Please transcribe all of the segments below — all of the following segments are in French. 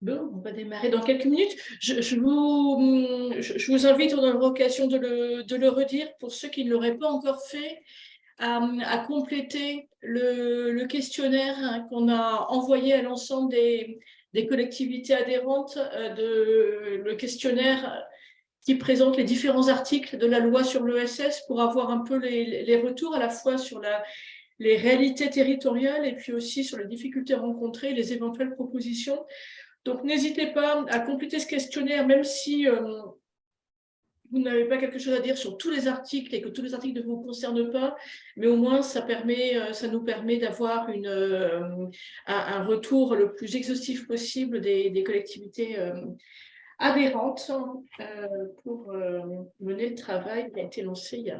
Bon, on va démarrer dans quelques minutes. Je vous invite, on aura l'occasion de le redire pour ceux qui ne l'auraient pas encore fait, à compléter le questionnaire qu'on a envoyé à l'ensemble des collectivités adhérentes, le questionnaire qui présente les différents articles de la loi sur l'ESS pour avoir un peu les retours à la fois sur les réalités territoriales et puis aussi sur les difficultés rencontrées, les éventuelles propositions. Donc, n'hésitez pas à compléter ce questionnaire, même si vous n'avez pas quelque chose à dire sur tous les articles et que tous les articles ne vous concernent pas, mais au moins ça nous permet d'avoir un retour le plus exhaustif possible des collectivités adhérentes pour mener le travail qui a été lancé il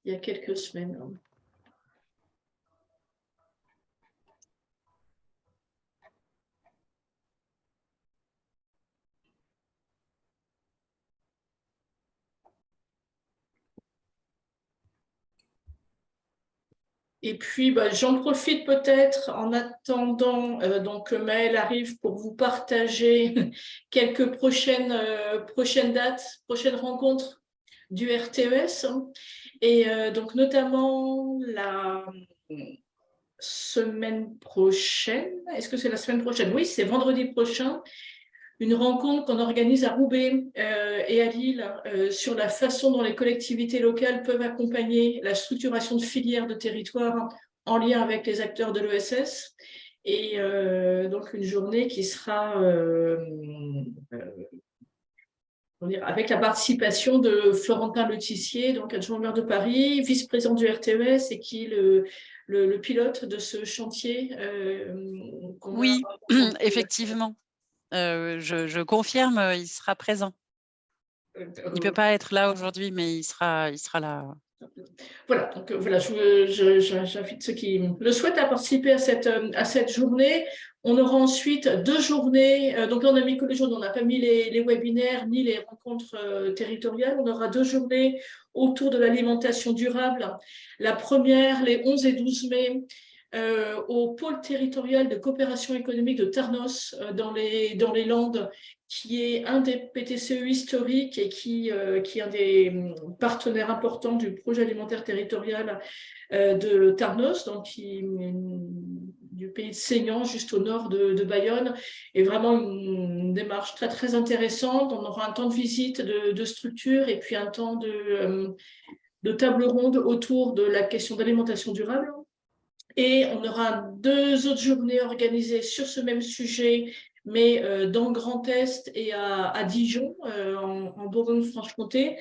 y a quelques semaines. Et puis, j'en profite peut-être en attendant donc, que Maëlle arrive pour vous partager quelques prochaines dates, prochaines rencontres du RTES. Et donc, notamment la semaine prochaine. Est-ce que c'est la semaine prochaine? Oui, c'est vendredi prochain. Une rencontre qu'on organise à Roubaix et à Lille sur la façon dont les collectivités locales peuvent accompagner la structuration de filières de territoire en lien avec les acteurs de l'ESS. Et donc une journée qui sera avec la participation de Florentin Letissier, donc adjoint au maire de Paris, vice-président du RTES et qui est le pilote de ce chantier. Oui, effectivement. Je confirme, il sera présent. Il ne peut pas être là aujourd'hui, mais il sera là. Voilà, donc voilà, j'invite ceux qui le souhaitent à participer à cette journée. On aura ensuite 2 journées, donc là on a mis que les journées, on n'a pas mis les webinaires ni les rencontres territoriales. On aura 2 journées autour de l'alimentation durable. La première, les 11 et 12 mai, au pôle territorial de coopération économique de Tarnos, dans les Landes, qui est un des PTCE historiques et qui est un des partenaires importants du projet alimentaire territorial de Tarnos, donc du pays de Seignan, juste au nord de Bayonne, et vraiment une démarche très, très intéressante. On aura un temps de visite de structure et puis un temps de table ronde autour de la question d'alimentation durable. Et on aura 2 autres journées organisées sur ce même sujet, mais dans le Grand Est et à Dijon, en Bourgogne-Franche-Comté.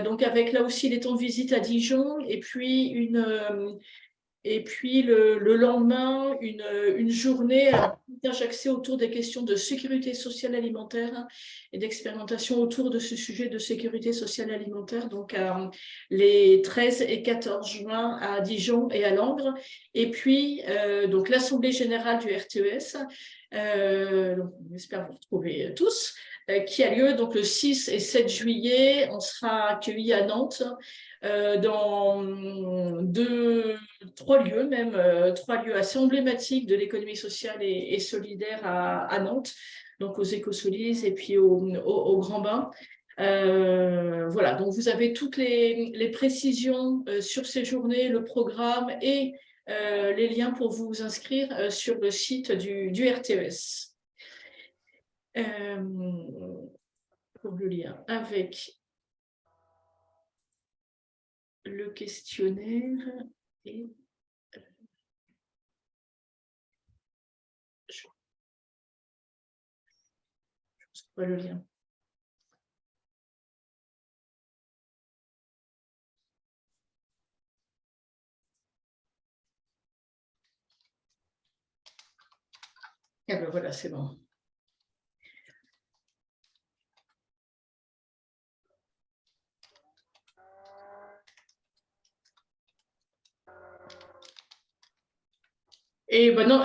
Donc avec là aussi les temps de visite à Dijon, et puis le lendemain, une journée axée autour des questions de sécurité sociale alimentaire et d'expérimentation autour de ce sujet de sécurité sociale alimentaire, donc les 13 et 14 juin à Dijon et à Langres. Et puis, donc l'Assemblée générale du RTES, donc on espère vous retrouver tous, qui a lieu donc le 6 et 7 juillet. On sera accueillis à Nantes dans 3 lieux, même 3 lieux assez emblématiques de l'économie sociale et solidaire à Nantes, donc aux Écosolis et puis au Grand Bain. Voilà, donc vous avez toutes les précisions sur ces journées, le programme et les liens pour vous inscrire sur le site du RTES. Pour le lien avec le questionnaire et je vois le lien. Ah ben voilà, c'est bon. Et ben non,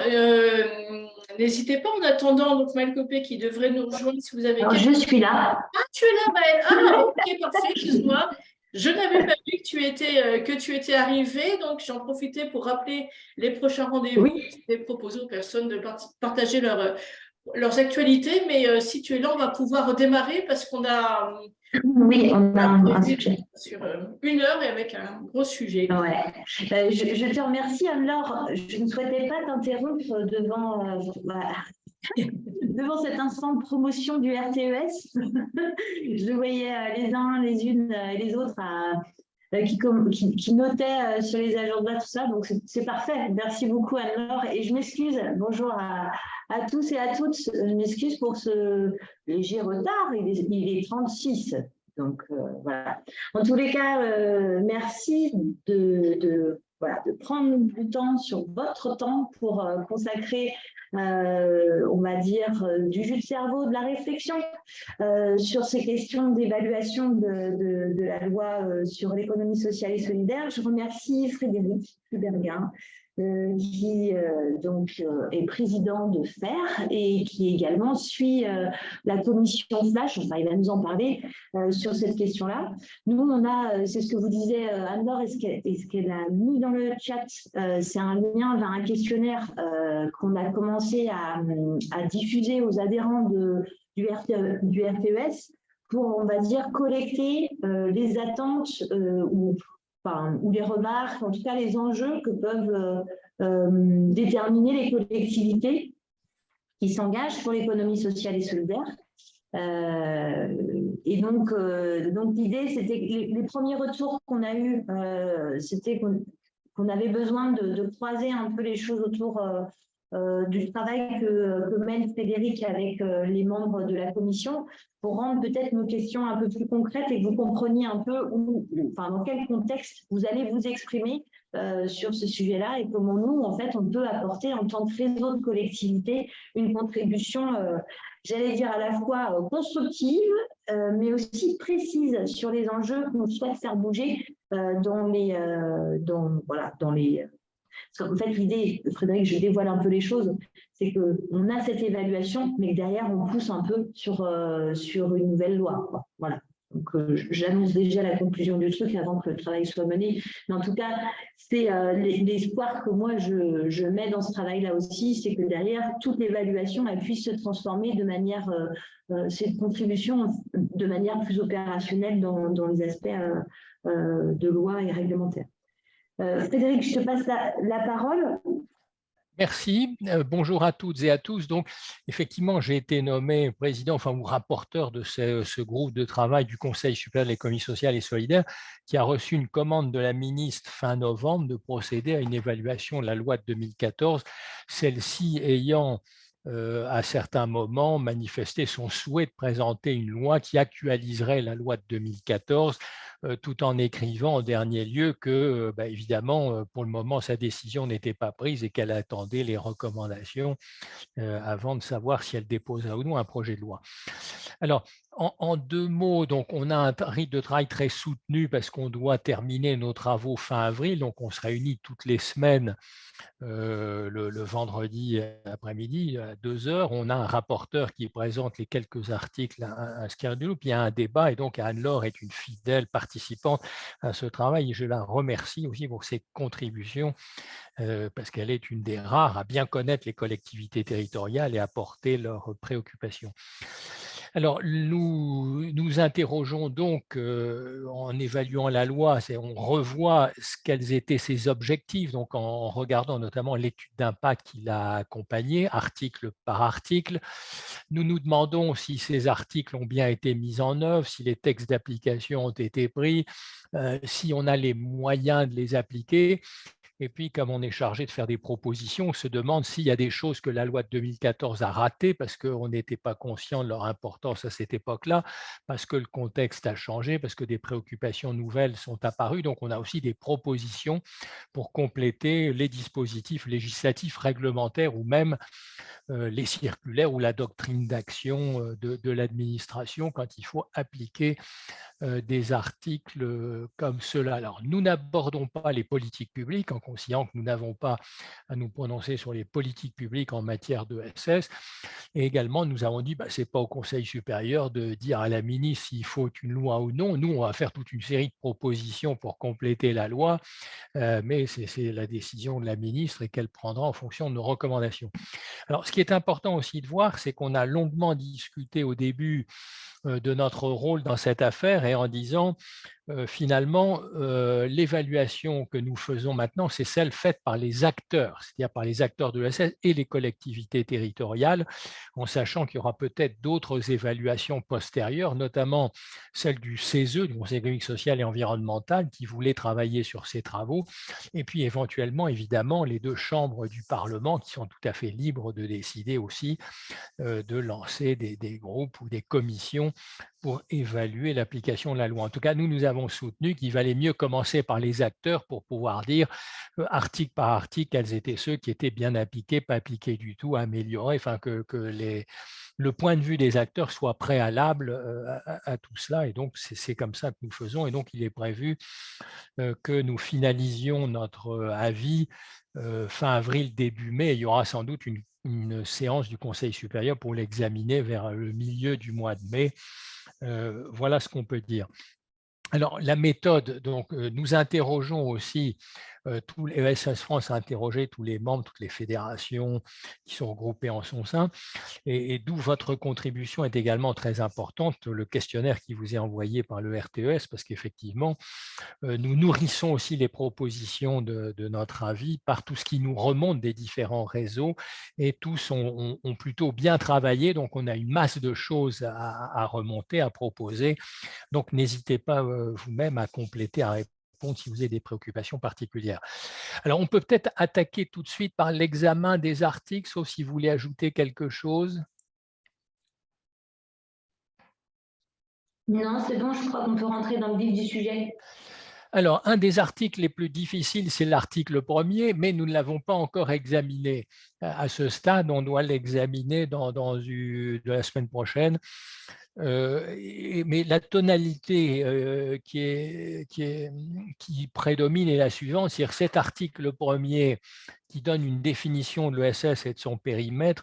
n'hésitez pas en attendant, donc Maëlle Copé qui devrait nous rejoindre si vous avez Alors, je suis là. Ah, tu es là, Maëlle. Ah, ok, parfait, excuse-moi. Je n'avais pas vu que tu étais arrivée, donc j'en profitais pour rappeler les prochains rendez-vous Oui. et proposer aux personnes de partager leur leurs actualités, mais si tu es là, on va pouvoir redémarrer parce qu'on a, oui, on a un sujet. Sur 1 heure et avec un gros sujet. Ouais. Je te remercie, Anne-Laure. Je ne souhaitais pas t'interrompre devant, devant cet instant de promotion du RTES. Je voyais les uns, les unes et les autres qui notaient sur les agendas, tout ça. Donc, c'est parfait. Merci beaucoup, Anne-Laure. Et je m'excuse. Bonjour à tous et à toutes. Je m'excuse pour ce léger retard. Il est 36. Donc, voilà. En tous les cas, merci de prendre du temps sur votre temps pour consacrer, on va dire, du jus de cerveau, de la réflexion sur ces questions d'évaluation de la loi sur l'économie sociale et solidaire. Je remercie Frédéric Huberguin, qui donc est président de FAIRE et qui également suit la commission Flash, enfin il va nous en parler sur cette question-là. Nous, on a, c'est ce que vous disiez Anne-Laure, et ce qu'elle a mis dans le chat, c'est un lien vers un questionnaire qu'on a commencé à diffuser aux adhérents du RTES pour, on va dire, collecter les attentes ou les remarques, en tout cas les enjeux que peuvent déterminer les collectivités qui s'engagent pour l'économie sociale et solidaire. Et donc l'idée, c'était que les premiers retours qu'on a eus, c'était qu'on avait besoin de croiser un peu les choses autour du travail que mène Frédéric avec les membres de la commission pour rendre peut-être nos questions un peu plus concrètes et que vous compreniez un peu dans quel contexte vous allez vous exprimer sur ce sujet-là et comment nous, en fait, on peut apporter en tant que réseau de collectivités une contribution, j'allais dire à la fois constructive, mais aussi précise sur les enjeux qu'on souhaite faire bouger dans les parce qu'en fait, l'idée, Frédéric, je dévoile un peu les choses, c'est qu'on a cette évaluation, mais que derrière, on pousse un peu sur une nouvelle loi, quoi. Voilà. Donc, j'annonce déjà la conclusion du truc avant que le travail soit mené. Mais en tout cas, c'est l'espoir que moi, je mets dans ce travail-là aussi, c'est que derrière, toute l'évaluation, elle puisse se transformer de manière, cette contribution de manière plus opérationnelle dans les aspects de loi et réglementaire. Frédéric, je te passe la parole. Merci. Bonjour à toutes et à tous. Donc, effectivement, j'ai été nommé président, ou rapporteur de ce groupe de travail du Conseil supérieur de l'économie sociale et solidaire qui a reçu une commande de la ministre fin novembre de procéder à une évaluation de la loi de 2014, celle-ci ayant à certains moments manifesté son souhait de présenter une loi qui actualiserait la loi de 2014 tout en écrivant en dernier lieu que, évidemment, pour le moment, sa décision n'était pas prise et qu'elle attendait les recommandations avant de savoir si elle déposerait ou non un projet de loi. Alors, en 2 mots, donc, on a un rythme de travail très soutenu parce qu'on doit terminer nos travaux fin avril, donc on se réunit toutes les semaines le vendredi après-midi à 2 heures. On a un rapporteur qui présente les quelques articles inscrits du loup, puis il y a un débat et donc Anne-Laure est une fidèle participante à ce travail et je la remercie aussi pour ses contributions parce qu'elle est une des rares à bien connaître les collectivités territoriales et à porter leurs préoccupations. Alors, nous interrogeons donc, en évaluant la loi, on revoit quels étaient ses objectifs, donc en regardant notamment l'étude d'impact qui l'a accompagnée, article par article. Nous nous demandons si ces articles ont bien été mis en œuvre, si les textes d'application ont été pris, si on a les moyens de les appliquer. Et puis, comme on est chargé de faire des propositions, on se demande s'il y a des choses que la loi de 2014 a ratées parce qu'on n'était pas conscient de leur importance à cette époque-là, parce que le contexte a changé, parce que des préoccupations nouvelles sont apparues. Donc, on a aussi des propositions pour compléter les dispositifs législatifs, réglementaires ou même les circulaires ou la doctrine d'action de l'administration quand il faut appliquer des articles comme cela. Alors, nous n'abordons pas les politiques publiques en considérant que nous n'avons pas à nous prononcer sur les politiques publiques en matière de SS. Et également, nous avons dit, ce n'est pas au Conseil supérieur de dire à la ministre s'il faut une loi ou non. Nous, on va faire toute une série de propositions pour compléter la loi, mais c'est la décision de la ministre et qu'elle prendra en fonction de nos recommandations. Alors, ce qui est important aussi de voir, c'est qu'on a longuement discuté au début de notre rôle dans cette affaire et en disant finalement l'évaluation que nous faisons maintenant, c'est celle faite par les acteurs, c'est-à-dire par les acteurs de l'ESS et les collectivités territoriales, en sachant qu'il y aura peut-être d'autres évaluations postérieures, notamment celle du CESE, du Conseil économique, social et environnemental, qui voulait travailler sur ces travaux, et puis éventuellement, évidemment, les deux chambres du Parlement qui sont tout à fait libres de décider aussi de lancer des groupes ou des commissions pour évaluer l'application de la loi. En tout cas, nous avons soutenu qu'il valait mieux commencer par les acteurs pour pouvoir dire article par article quels étaient ceux qui étaient bien appliqués, pas appliqués du tout, améliorés, enfin que le point de vue des acteurs soit préalable à tout cela. Et donc, c'est comme ça que nous faisons. Et donc, il est prévu que nous finalisions notre avis fin avril, début mai. Il y aura sans doute une séance du Conseil supérieur pour l'examiner vers le milieu du mois de mai. Voilà ce qu'on peut dire. Alors, la méthode, donc, nous interrogeons aussi, ESS France a interrogé tous les membres, toutes les fédérations qui sont regroupées en son sein, et d'où votre contribution est également très importante, le questionnaire qui vous est envoyé par le RTES, parce qu'effectivement, nous nourrissons aussi les propositions de notre avis par tout ce qui nous remonte des différents réseaux, et tous ont plutôt bien travaillé, donc on a une masse de choses à remonter, à proposer. Donc, n'hésitez pas vous-même à compléter, à répondre si vous avez des préoccupations particulières. Alors, on peut peut-être attaquer tout de suite par l'examen des articles, sauf si vous voulez ajouter quelque chose. Non, c'est bon, je crois qu'on peut rentrer dans le vif du sujet. Alors, un des articles les plus difficiles, c'est l'article 1er, mais nous ne l'avons pas encore examiné. À ce stade, on doit l'examiner de la semaine prochaine. Mais la tonalité qui prédomine est la suivante, c'est-à-dire cet article 1er qui donne une définition de l'ESS et de son périmètre,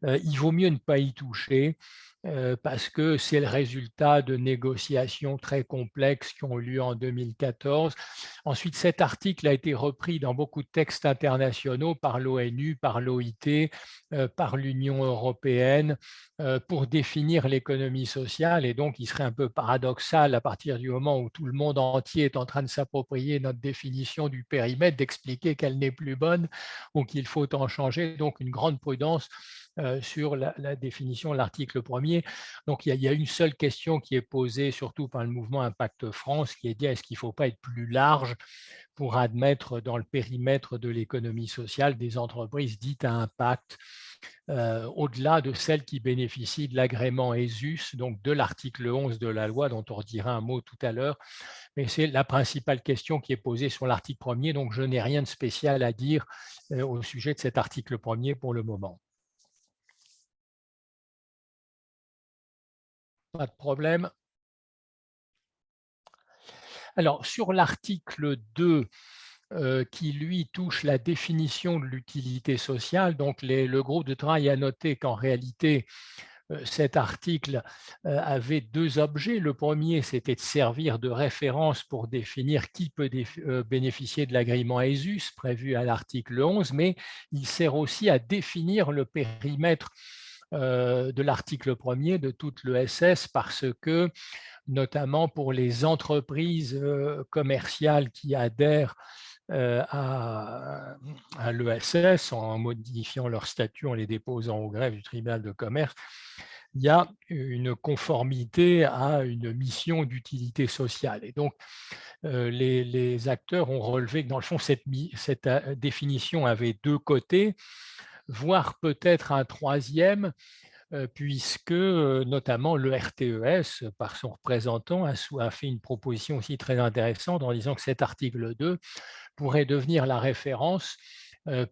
il vaut mieux ne pas y toucher. Parce que c'est le résultat de négociations très complexes qui ont eu lieu en 2014. Ensuite, cet article a été repris dans beaucoup de textes internationaux par l'ONU, par l'OIT, par l'Union européenne, pour définir l'économie sociale. Et donc, il serait un peu paradoxal à partir du moment où tout le monde entier est en train de s'approprier notre définition du périmètre, d'expliquer qu'elle n'est plus bonne ou qu'il faut en changer. Donc, une grande prudence sur la définition de l'article 1er. Donc, il y a une seule question qui est posée, surtout par le mouvement Impact France, qui est de dire est-ce qu'il ne faut pas être plus large pour admettre dans le périmètre de l'économie sociale des entreprises dites à impact, au-delà de celles qui bénéficient de l'agrément ESUS, donc de l'article 11 de la loi, dont on redira un mot tout à l'heure. Mais c'est la principale question qui est posée sur l'article 1er, donc je n'ai rien de spécial à dire au sujet de cet article 1er pour le moment. Pas de problème. Alors, sur l'article 2, qui, lui, touche la définition de l'utilité sociale, donc le groupe de travail a noté qu'en réalité, cet article avait deux objets. Le premier, c'était de servir de référence pour définir qui peut bénéficier de l'agrément ESUS prévu à l'article 11, mais il sert aussi à définir le périmètre de l'article 1er de toute l'ESS, parce que, notamment pour les entreprises commerciales qui adhèrent à l'ESS, en modifiant leur statut, en les déposant au greffe du tribunal de commerce, il y a une conformité à une mission d'utilité sociale. Et donc, les acteurs ont relevé que, dans le fond, cette définition avait deux côtés, voire peut-être un troisième, puisque notamment le RTES, par son représentant, a fait une proposition aussi très intéressante en disant que cet article 2 pourrait devenir la référence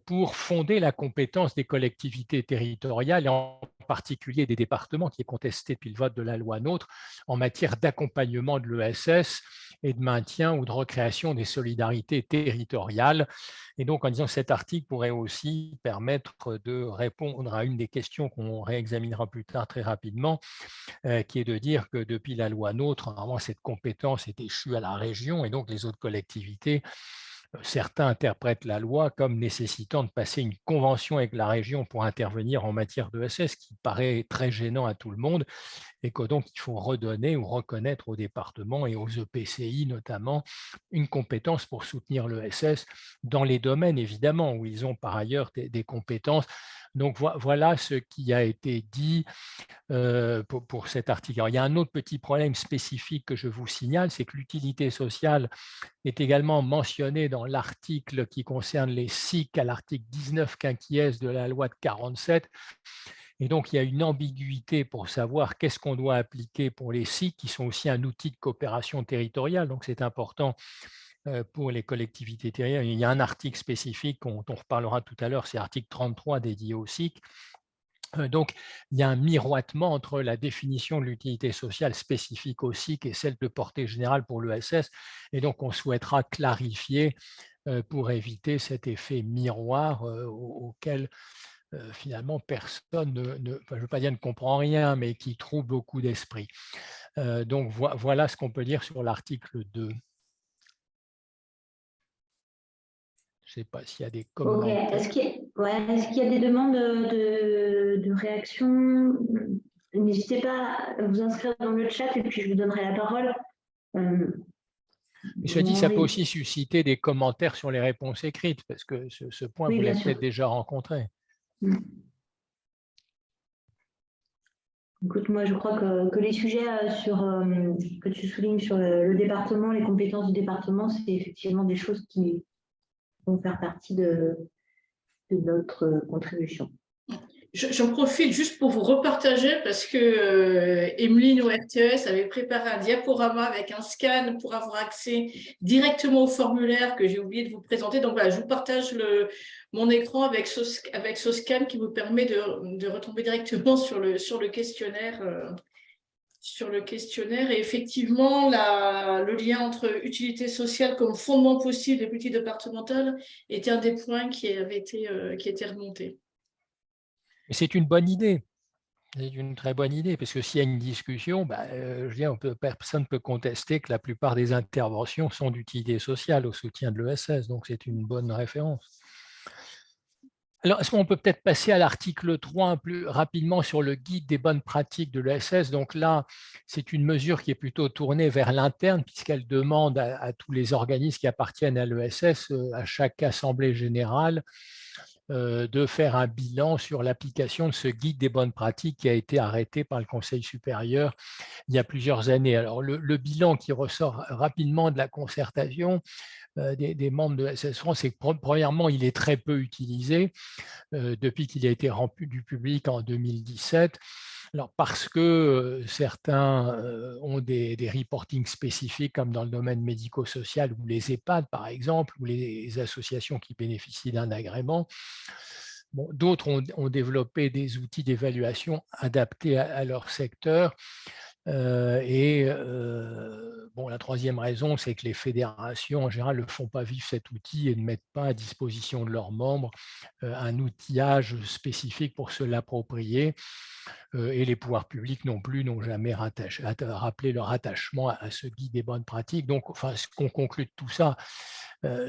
pour fonder la compétence des collectivités territoriales, et en particulier des départements, qui est contesté depuis le vote de la loi NOTRe, en matière d'accompagnement de l'ESS et de maintien ou de recréation des solidarités territoriales. Et donc, en disant que cet article pourrait aussi permettre de répondre à une des questions qu'on réexaminera plus tard très rapidement, qui est de dire que depuis la loi NOTRe, normalement, cette compétence est échue à la région, et donc les autres collectivités certains interprètent la loi comme nécessitant de passer une convention avec la région pour intervenir en matière d'ESS, qui paraît très gênant à tout le monde, et que donc il faut redonner ou reconnaître aux départements et aux EPCI notamment une compétence pour soutenir l'ESS dans les domaines évidemment où ils ont par ailleurs des compétences. Donc voilà ce qui a été dit pour cet article. Alors, il y a un autre petit problème spécifique que je vous signale, c'est que l'utilité sociale est également mentionnée dans l'article qui concerne les SIC à l'article 19 quinquies de la loi de 47. Et donc, il y a une ambiguïté pour savoir qu'est-ce qu'on doit appliquer pour les SIC, qui sont aussi un outil de coopération territoriale. Donc, c'est important pour les collectivités territoriales. Il y a un article spécifique dont on reparlera tout à l'heure, c'est l'article 33 dédié aux SIC. Donc, il y a un miroitement entre la définition de l'utilité sociale spécifique au SIC et celle de portée générale pour l'ESS. Et donc, on souhaitera clarifier pour éviter cet effet miroir auquel finalement personne je ne veux pas dire ne comprend rien, mais qui trouble beaucoup d'esprit. Donc, voilà ce qu'on peut dire sur l'article 2. Je ne sais pas s'il y a des commentaires. Ok. Est-ce qu'il y a des demandes de réaction? N'hésitez pas à vous inscrire dans le chat et puis je vous donnerai la parole. Mais cela dit, ça peut aussi susciter des commentaires sur les réponses écrites, parce que ce point, vous l'avez peut-être déjà rencontré. Écoute, moi, je crois que les sujets que tu soulignes sur le département, les compétences du département, c'est effectivement des choses qui vont faire partie de notre contribution. J'en profite juste pour vous repartager parce que Emeline au RTES avait préparé un diaporama avec un scan pour avoir accès directement au formulaire que j'ai oublié de vous présenter. Donc voilà, je vous partage mon écran avec ce scan qui vous permet de retomber directement sur le questionnaire. Et effectivement, le lien entre utilité sociale comme fondement possible des politiques départementales était un des points qui était remonté. C'est une bonne idée. C'est une très bonne idée, parce que s'il y a une discussion, je veux dire, personne ne peut contester que la plupart des interventions sont d'utilité sociale au soutien de l'ESS, donc c'est une bonne référence. Alors, est-ce qu'on peut peut-être passer à l'article 3 plus rapidement sur le guide des bonnes pratiques de l'ESS? Donc là, c'est une mesure qui est plutôt tournée vers l'interne, puisqu'elle demande à tous les organismes qui appartiennent à l'ESS, à chaque assemblée générale, de faire un bilan sur l'application de ce guide des bonnes pratiques qui a été arrêté par le Conseil supérieur il y a plusieurs années. Alors, le bilan qui ressort rapidement de la concertation des membres de l'ESS France, c'est que premièrement, il est très peu utilisé depuis qu'il a été rendu du public en 2017. Alors, parce que certains ont des reportings spécifiques, comme dans le domaine médico-social ou les EHPAD, par exemple, ou les associations qui bénéficient d'un agrément. Bon, d'autres ont développé des outils d'évaluation adaptés à leur secteur. La troisième raison, c'est que les fédérations, en général, ne font pas vivre cet outil et ne mettent pas à disposition de leurs membres un outillage spécifique pour se l'approprier. Et les pouvoirs publics non plus n'ont jamais rappelé leur attachement à ce guide des bonnes pratiques. Donc, ce qu'on conclut de tout ça,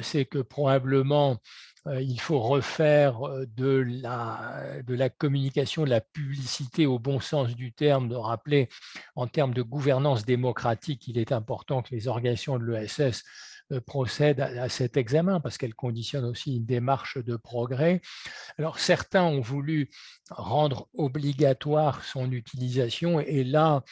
c'est que probablement, il faut refaire de la communication, de la publicité au bon sens du terme, de rappeler en termes de gouvernance démocratique, il est important que les organisations de l'ESS procèdent à cet examen parce qu'elles conditionnent aussi une démarche de progrès. Alors, certains ont voulu rendre obligatoire son utilisation et là,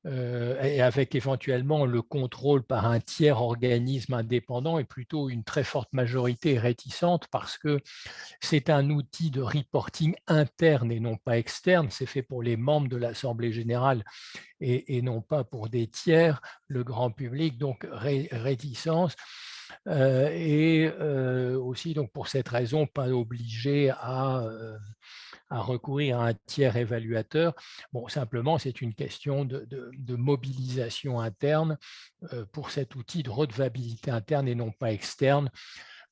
et avec éventuellement le contrôle par un tiers organisme indépendant, et plutôt une très forte majorité réticente parce que c'est un outil de reporting interne et non pas externe. C'est fait pour les membres de l'Assemblée générale et non pas pour des tiers, le grand public, donc réticence. Aussi, donc, pour cette raison, pas obligé à recourir à un tiers évaluateur. Bon, simplement, c'est une question de mobilisation interne pour cet outil de redevabilité interne et non pas externe.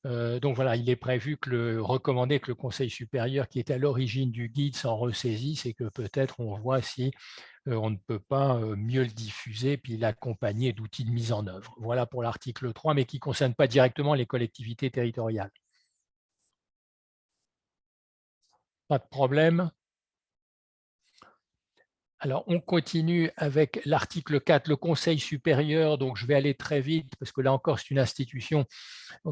Donc voilà, il est prévu recommandé que le Conseil supérieur, qui est à l'origine du guide, s'en ressaisisse et que peut-être on voit si on ne peut pas mieux le diffuser puis l'accompagner d'outils de mise en œuvre. Voilà pour l'article 3, mais qui ne concerne pas directement les collectivités territoriales. Pas de problème. Alors, on continue avec l'article 4, le Conseil supérieur. Donc, je vais aller très vite parce que là encore, c'est une institution à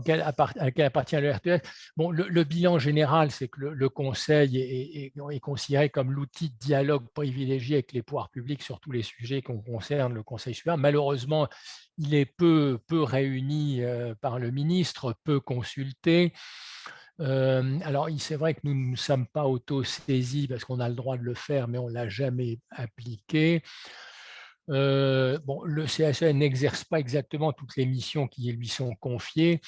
laquelle appartient le RTS. Bon, le bilan général, c'est que le Conseil est considéré comme l'outil de dialogue privilégié avec les pouvoirs publics sur tous les sujets qui concernent le Conseil supérieur. Malheureusement, il est peu réuni par le ministre, peu consulté. Alors, c'est vrai que nous ne nous sommes pas auto-saisis parce qu'on a le droit de le faire, mais on ne l'a jamais appliqué. Bon, le CSE n'exerce pas exactement toutes les missions qui lui sont confiées.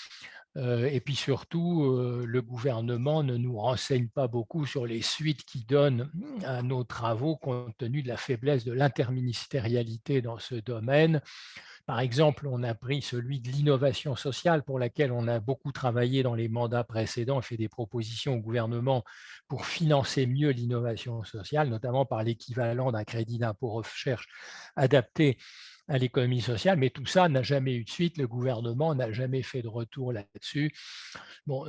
Et puis surtout, le gouvernement ne nous renseigne pas beaucoup sur les suites qu'il donne à nos travaux compte tenu de la faiblesse de l'interministérialité dans ce domaine. Par exemple, on a pris celui de l'innovation sociale pour laquelle on a beaucoup travaillé dans les mandats précédents et fait des propositions au gouvernement pour financer mieux l'innovation sociale, notamment par l'équivalent d'un crédit d'impôt recherche adapté à l'économie sociale, mais tout ça n'a jamais eu de suite, le gouvernement n'a jamais fait de retour là-dessus. Bon,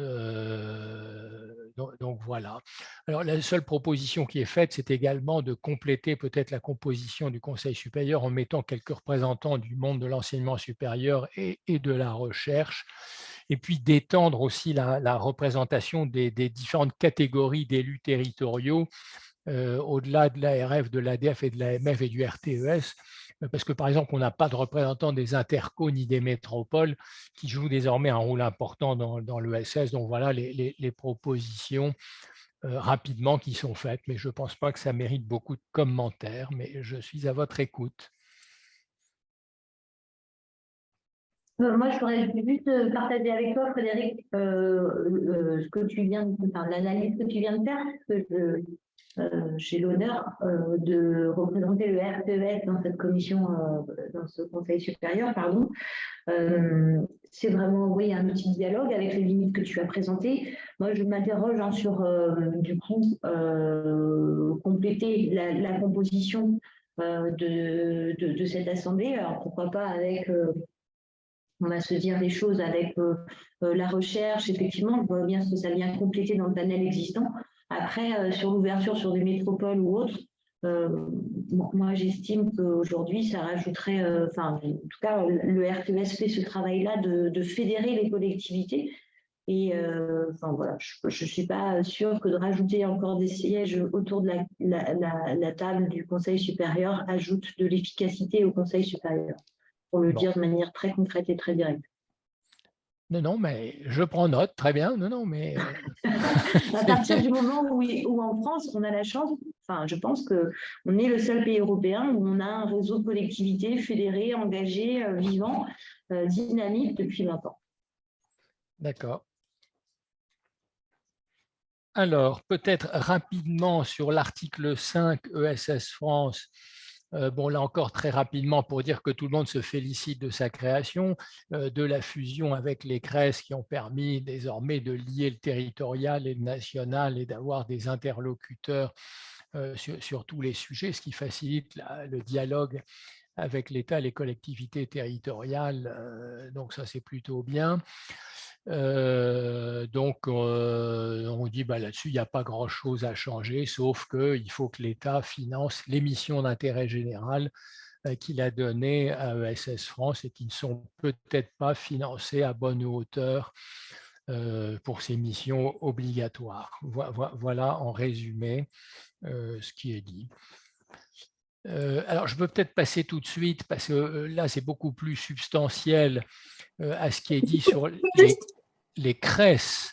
donc voilà. Alors la seule proposition qui est faite, c'est également de compléter peut-être la composition du Conseil supérieur en mettant quelques représentants du monde de l'enseignement supérieur et de la recherche, et puis d'étendre aussi la représentation des différentes catégories d'élus territoriaux au-delà de l'ARF, de l'ADF et de l'AMF et du RTES, parce que, par exemple, on n'a pas de représentants des intercos ni des métropoles qui jouent désormais un rôle important dans l'ESS. Donc, voilà les propositions rapidement qui sont faites, mais je ne pense pas que ça mérite beaucoup de commentaires, mais je suis à votre écoute. Moi, je voudrais juste partager avec toi, Frédéric, ce que tu viens l'analyse que tu viens de faire, parce que j'ai l'honneur de représenter le RTES dans cette commission, dans ce conseil supérieur, pardon. C'est vraiment, oui, un outil de dialogue avec les limites que tu as présentées. Moi, je m'interroge sur, du coup, compléter la composition de cette assemblée. Alors, pourquoi pas avec... on va se dire des choses avec la recherche, effectivement, on voit bien ce que ça vient compléter dans le panel existant. Après, sur l'ouverture sur des métropoles ou autres, moi j'estime qu'aujourd'hui, ça rajouterait, en tout cas, le RTES fait ce travail-là de fédérer les collectivités. Et voilà, je ne suis pas sûre que de rajouter encore des sièges autour de la table du Conseil supérieur ajoute de l'efficacité au Conseil supérieur, pour le dire de manière très concrète et très directe. Non, mais je prends note, très bien. Non, mais... à partir du moment où en France, on a la chance, je pense qu'on est le seul pays européen où on a un réseau de collectivités fédérées, engagées, vivant, dynamique depuis 20 ans. D'accord. Alors, peut-être rapidement sur l'article 5 ESS France. Bon, là encore, très rapidement, pour dire que tout le monde se félicite de sa création, de la fusion avec les CRES qui ont permis désormais de lier le territorial et le national et d'avoir des interlocuteurs sur tous les sujets, ce qui facilite le dialogue avec l'État et les collectivités territoriales. Donc ça, c'est plutôt bien. Donc, on dit là-dessus, il n'y a pas grand-chose à changer, sauf qu'il faut que l'État finance les missions d'intérêt général qu'il a données à ESS France et qui ne sont peut-être pas financées à bonne hauteur pour ces missions obligatoires. Voilà en résumé ce qui est dit. Alors, je peux peut-être passer tout de suite, parce que là, c'est beaucoup plus substantiel à ce qui est dit sur les CRES.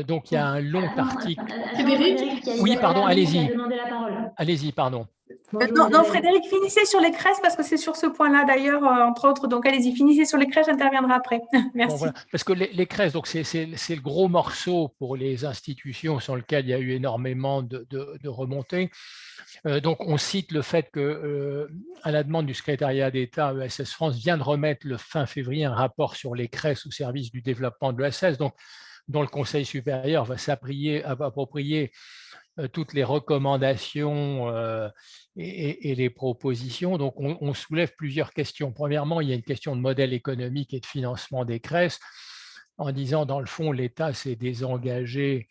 Donc, il y a un long article. Frédéric ? Oui, pardon, allez-y. Allez-y, pardon. Bonjour, Non, Frédéric, finissez sur les crèches parce que c'est sur ce point-là d'ailleurs, entre autres. Donc, allez-y, finissez sur les crèches, j'interviendrai après. Merci. Bon, voilà. Parce que les crèches, donc c'est le gros morceau pour les institutions sur lequel il y a eu énormément de remontées. Donc, on cite le fait que, à la demande du secrétariat d'État, ESS France vient de remettre le fin février un rapport sur les crèches au service du développement de l'ESS, donc dont le Conseil supérieur va approprier toutes les recommandations et les propositions. Donc, on soulève plusieurs questions. Premièrement, il y a une question de modèle économique et de financement des crèches, en disant, dans le fond, l'État s'est désengagé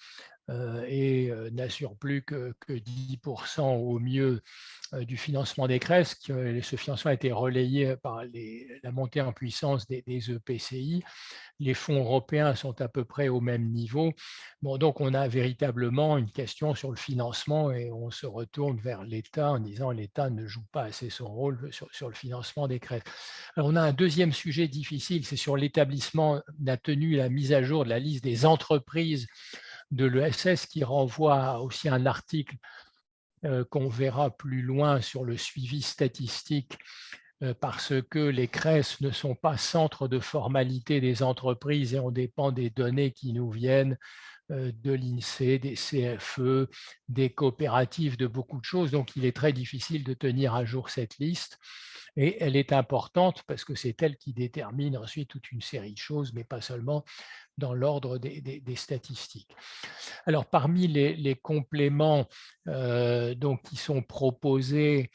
et n'assure plus que 10% au mieux du financement des crèches. Ce financement a été relayé par la montée en puissance des EPCI. Les fonds européens sont à peu près au même niveau. Bon, donc, on a véritablement une question sur le financement et on se retourne vers l'État en disant l'État ne joue pas assez son rôle sur le financement des crèches. Alors, on a un deuxième sujet difficile, c'est sur l'établissement, la tenue et la mise à jour de la liste des entreprises de l'ESS qui renvoie aussi à un article qu'on verra plus loin sur le suivi statistique parce que les crèches ne sont pas centre de formalité des entreprises et on dépend des données qui nous viennent de l'INSEE, des CFE, des coopératives, de beaucoup de choses. Donc, il est très difficile de tenir à jour cette liste. Et elle est importante parce que c'est elle qui détermine ensuite toute une série de choses, mais pas seulement dans l'ordre des statistiques. Alors, parmi les compléments donc, qui sont proposés,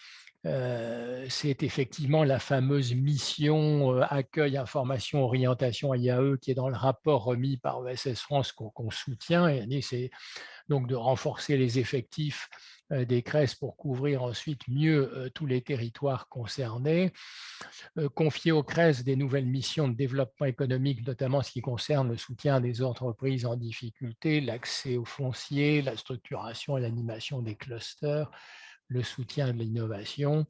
c'est effectivement la fameuse mission accueil, information, orientation IAE qui est dans le rapport remis par ESS France qu'on soutient. Et c'est donc de renforcer les effectifs des crèches pour couvrir ensuite mieux tous les territoires concernés. Confier aux crèches des nouvelles missions de développement économique, notamment ce qui concerne le soutien des entreprises en difficulté, l'accès au foncier, la structuration et l'animation des clusters, le soutien de l'innovation.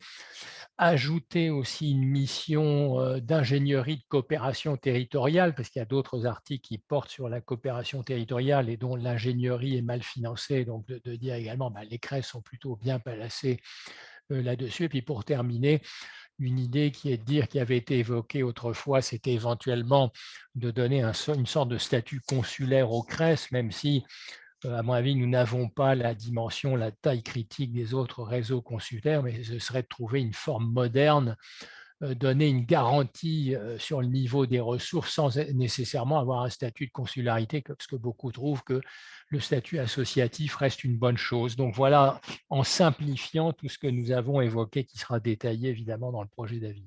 Ajouter aussi une mission d'ingénierie de coopération territoriale, parce qu'il y a d'autres articles qui portent sur la coopération territoriale et dont l'ingénierie est mal financée, donc de dire également les crèches sont plutôt bien placées là-dessus. Et puis pour terminer, une idée qui est de dire, qui avait été évoquée autrefois, c'était éventuellement de donner une sorte de statut consulaire aux crèches, même si à mon avis, nous n'avons pas la dimension, la taille critique des autres réseaux consulaires, mais ce serait de trouver une forme moderne, donner une garantie sur le niveau des ressources sans nécessairement avoir un statut de consularité, parce que beaucoup trouvent que le statut associatif reste une bonne chose. Donc voilà, en simplifiant tout ce que nous avons évoqué, qui sera détaillé évidemment dans le projet d'avis.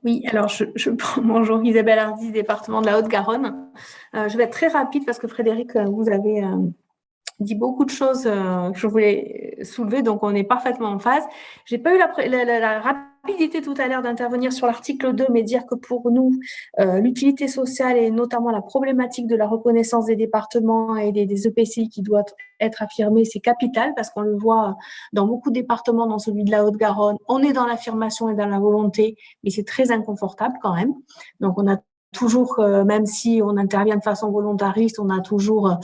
Oui, alors bonjour Isabelle Hardy, département de la Haute-Garonne. Je vais être très rapide parce que Frédéric, vous avez dit beaucoup de choses que je voulais soulever, donc on est parfaitement en phase. Je n'ai pas eu la rapidité tout à l'heure d'intervenir sur l'article 2, mais dire que pour nous, l'utilité sociale et notamment la problématique de la reconnaissance des départements et des EPCI qui doit être affirmée, c'est capital parce qu'on le voit dans beaucoup de départements, dans celui de la Haute-Garonne, on est dans l'affirmation et dans la volonté, mais c'est très inconfortable quand même. Donc on a toujours, même si on intervient de façon volontariste, on a toujours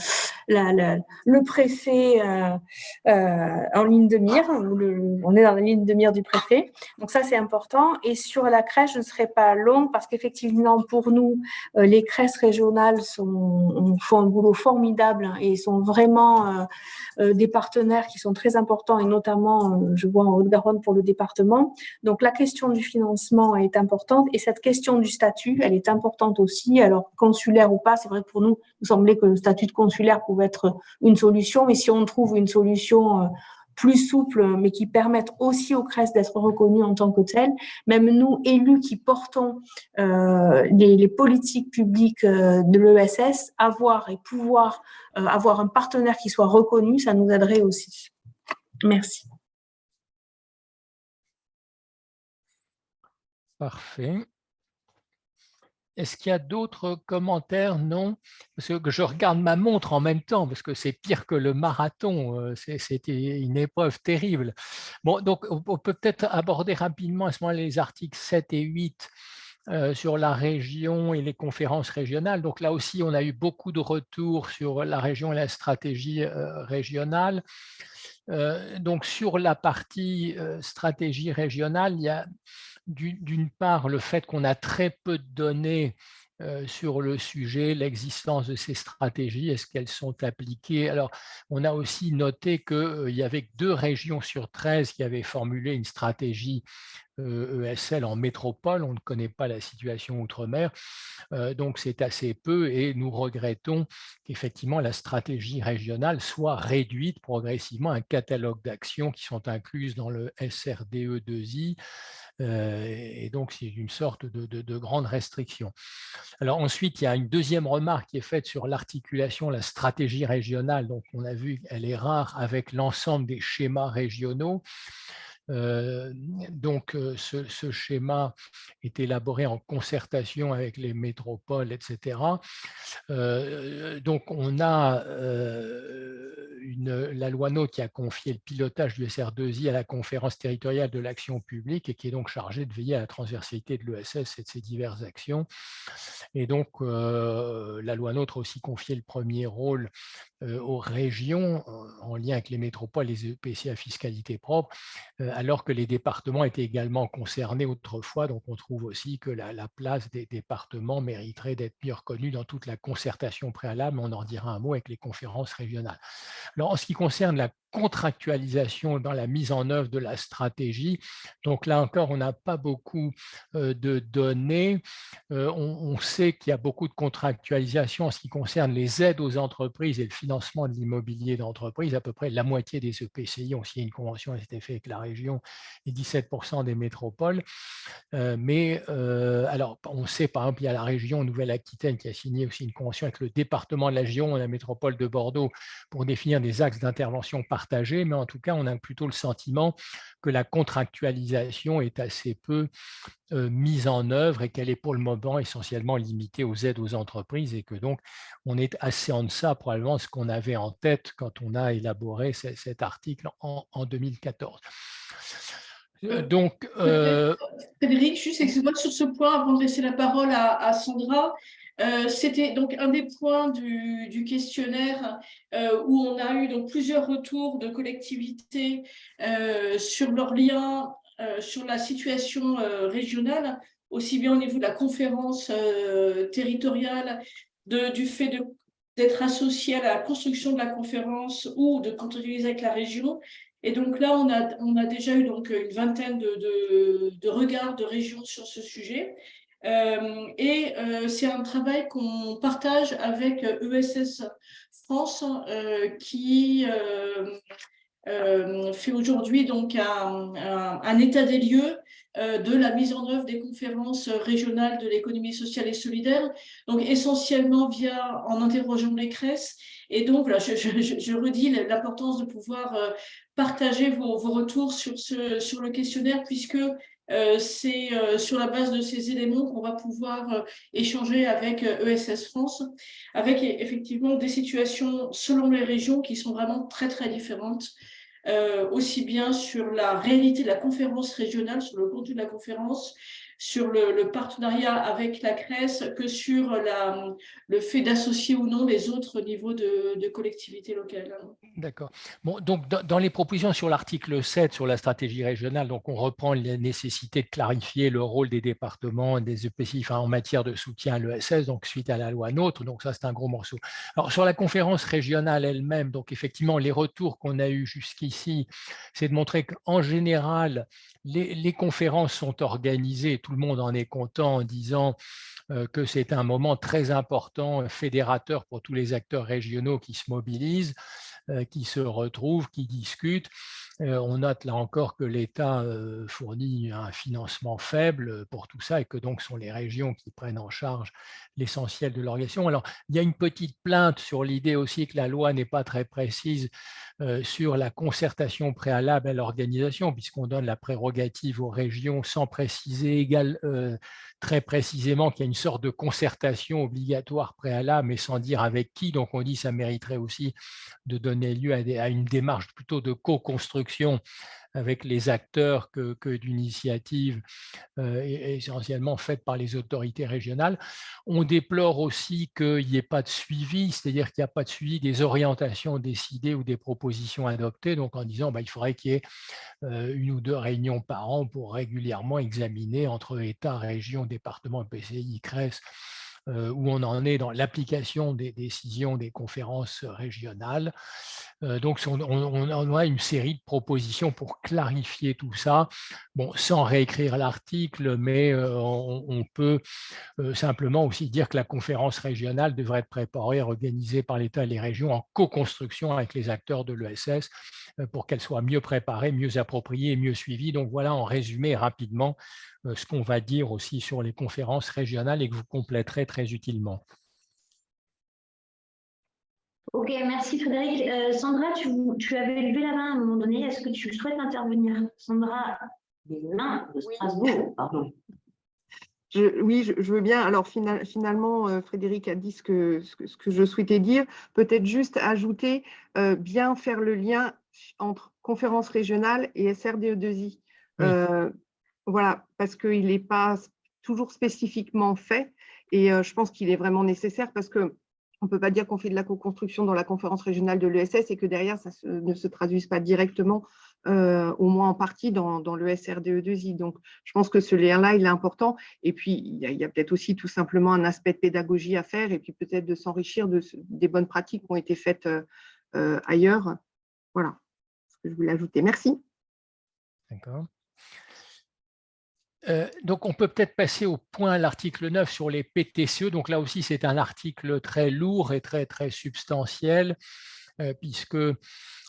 le préfet en ligne de mire, on est dans la ligne de mire du préfet. Donc ça, c'est important. Et sur la crèche, je ne serai pas longue parce qu'effectivement, pour nous, les crèches régionales font un boulot formidable et sont vraiment des partenaires qui sont très importants et notamment, je vois en Haute-Garonne pour le département. Donc la question du financement est importante et cette question du statut, elle est importante aussi. Alors consulaire ou pas, c'est vrai que pour nous, il semblait que le statut de consulaire pouvait être une solution, mais si on trouve une solution plus souple, mais qui permette aussi aux crèches d'être reconnues en tant que telles, même nous, élus qui portons les politiques publiques de l'ESS, avoir et pouvoir avoir un partenaire qui soit reconnu, ça nous aiderait aussi. Merci. Parfait. Est-ce qu'il y a d'autres commentaires? Non, parce que je regarde ma montre en même temps, parce que c'est pire que le marathon, c'était une épreuve terrible. Bon, donc on peut peut-être aborder rapidement à ce moment les articles 7 et 8 sur la région et les conférences régionales. Donc là aussi, on a eu beaucoup de retours sur la région et la stratégie régionale. Donc sur la partie stratégie régionale, il y a d'une part le fait qu'on a très peu de données sur le sujet, l'existence de ces stratégies, est-ce qu'elles sont appliquées? Alors, on a aussi noté qu'il y avait 2 régions sur 13 qui avaient formulé une stratégie ESL en métropole, on ne connaît pas la situation outre-mer, donc c'est assez peu et nous regrettons qu'effectivement la stratégie régionale soit réduite progressivement à un catalogue d'actions qui sont incluses dans le SRDE2I, et donc c'est une sorte de grande restriction. Alors ensuite, il y a une deuxième remarque qui est faite sur l'articulation, la stratégie régionale, donc on a vu qu'elle est rare avec l'ensemble des schémas régionaux. Donc ce schéma est élaboré en concertation avec les métropoles, etc. Donc on a la loi NOTRe qui a confié le pilotage du SR2I à la conférence territoriale de l'action publique et qui est donc chargée de veiller à la transversalité de l'ESS et de ses diverses actions. Et donc la loi NOTRe a aussi confié le premier rôle aux régions en lien avec les métropoles, les EPCI à fiscalité propre, alors que les départements étaient également concernés autrefois. Donc on trouve aussi que la place des départements mériterait d'être mieux reconnue dans toute la concertation préalable. On en dira un mot avec les conférences régionales. Alors en ce qui concerne la contractualisation dans la mise en œuvre de la stratégie, donc là encore on n'a pas beaucoup de données. On sait qu'il y a beaucoup de contractualisation en ce qui concerne les aides aux entreprises et le financement de l'immobilier d'entreprise. À peu près la moitié des EPCI ont signé une convention à cet effet avec la région et 17% des métropoles. Alors, on sait par exemple, il y a la région Nouvelle-Aquitaine qui a signé aussi une convention avec le département de la Gironde et la métropole de Bordeaux pour définir des axes d'intervention partagés, mais en tout cas, on a plutôt le sentiment que la contractualisation est assez peu mise en œuvre et qu'elle est pour le moment essentiellement limitée aux aides aux entreprises et que donc on est assez en deçà probablement de ce qu'on avait en tête quand on a élaboré cet article en 2014. Donc, Frédéric, juste excuse-moi sur ce point avant de laisser la parole à Sandra. C'était donc un des points du questionnaire où on a eu donc plusieurs retours de collectivités sur leur lien sur la situation régionale, aussi bien au niveau de la conférence territoriale, du fait d'être associé à la construction de la conférence ou de contractualiser avec la région. Et donc là, on a déjà eu donc une vingtaine de regards de régions sur ce sujet. C'est un travail qu'on partage avec ESS France qui fait aujourd'hui donc un état des lieux de la mise en œuvre des conférences régionales de l'économie sociale et solidaire, donc essentiellement en interrogeant les CRES. Et donc, voilà, je redis l'importance de pouvoir partager vos retours sur le questionnaire, puisque c'est sur la base de ces éléments qu'on va pouvoir échanger avec ESS France, avec effectivement des situations selon les régions qui sont vraiment très, très différentes. Aussi bien sur la réalité de la conférence régionale, sur le contenu de la conférence, sur le partenariat avec la CRES, que sur le fait d'associer ou non les autres niveaux de collectivités locales. D'accord. Bon, donc, dans les propositions sur l'article 7, sur la stratégie régionale, donc on reprend la nécessité de clarifier le rôle des départements, des EPCI en matière de soutien à l'ESS, donc suite à la loi NOTRe, donc ça c'est un gros morceau. Alors sur la conférence régionale elle-même, donc effectivement les retours qu'on a eus jusqu'ici, c'est de montrer qu'en général, les conférences sont organisées, tout le monde en est content en disant que c'est un moment très important, fédérateur pour tous les acteurs régionaux qui se mobilisent, qui se retrouvent, qui discutent. On note là encore que l'État fournit un financement faible pour tout ça et que donc ce sont les régions qui prennent en charge l'essentiel de l'organisation. Alors, il y a une petite plainte sur l'idée aussi que la loi n'est pas très précise sur la concertation préalable à l'organisation, puisqu'on donne la prérogative aux régions sans préciser très précisément qu'il y a une sorte de concertation obligatoire préalable, mais sans dire avec qui. Donc on dit que ça mériterait aussi de donner lieu à une démarche plutôt de co-construction avec les acteurs que d'initiatives essentiellement faites par les autorités régionales. On déplore aussi qu'il n'y ait pas de suivi, c'est-à-dire qu'il n'y a pas de suivi des orientations décidées ou des propositions adoptées, donc en disant il faudrait qu'il y ait 1 ou 2 réunions par an pour régulièrement examiner entre État, région, département, EPCI, CRES, où on en est dans l'application des décisions des conférences régionales. Donc, on a une série de propositions pour clarifier tout ça, sans réécrire l'article, mais on peut simplement aussi dire que la conférence régionale devrait être préparée et organisée par l'État et les régions en co-construction avec les acteurs de l'ESS pour qu'elle soit mieux préparée, mieux appropriée et mieux suivie. Donc voilà, en résumé rapidement, ce qu'on va dire aussi sur les conférences régionales et que vous compléterez très utilement. Ok, merci Frédéric. Sandra, tu avais levé la main à un moment donné. Est-ce que tu souhaites intervenir? Sandra, des mains de Strasbourg, pardon. Oui, je veux bien. Alors finalement, Frédéric a dit ce que je souhaitais dire. Peut-être juste ajouter, bien faire le lien entre conférence régionale et SRDE2I. Oui. Voilà, parce qu'il n'est pas toujours spécifiquement fait. Et je pense qu'il est vraiment nécessaire parce qu'on ne peut pas dire qu'on fait de la co-construction dans la conférence régionale de l'ESS et que derrière, ça ne se traduise pas directement, au moins en partie, dans le SRDE2I. Donc, je pense que ce lien-là, il est important. Et puis, il y a peut-être aussi tout simplement un aspect de pédagogie à faire et puis peut-être de s'enrichir des bonnes pratiques qui ont été faites ailleurs. Voilà ce que je voulais ajouter. Merci. D'accord. Donc, on peut peut-être passer au point, l'article 9 sur les PTCE. Donc là aussi, c'est un article très lourd et très, très substantiel, puisque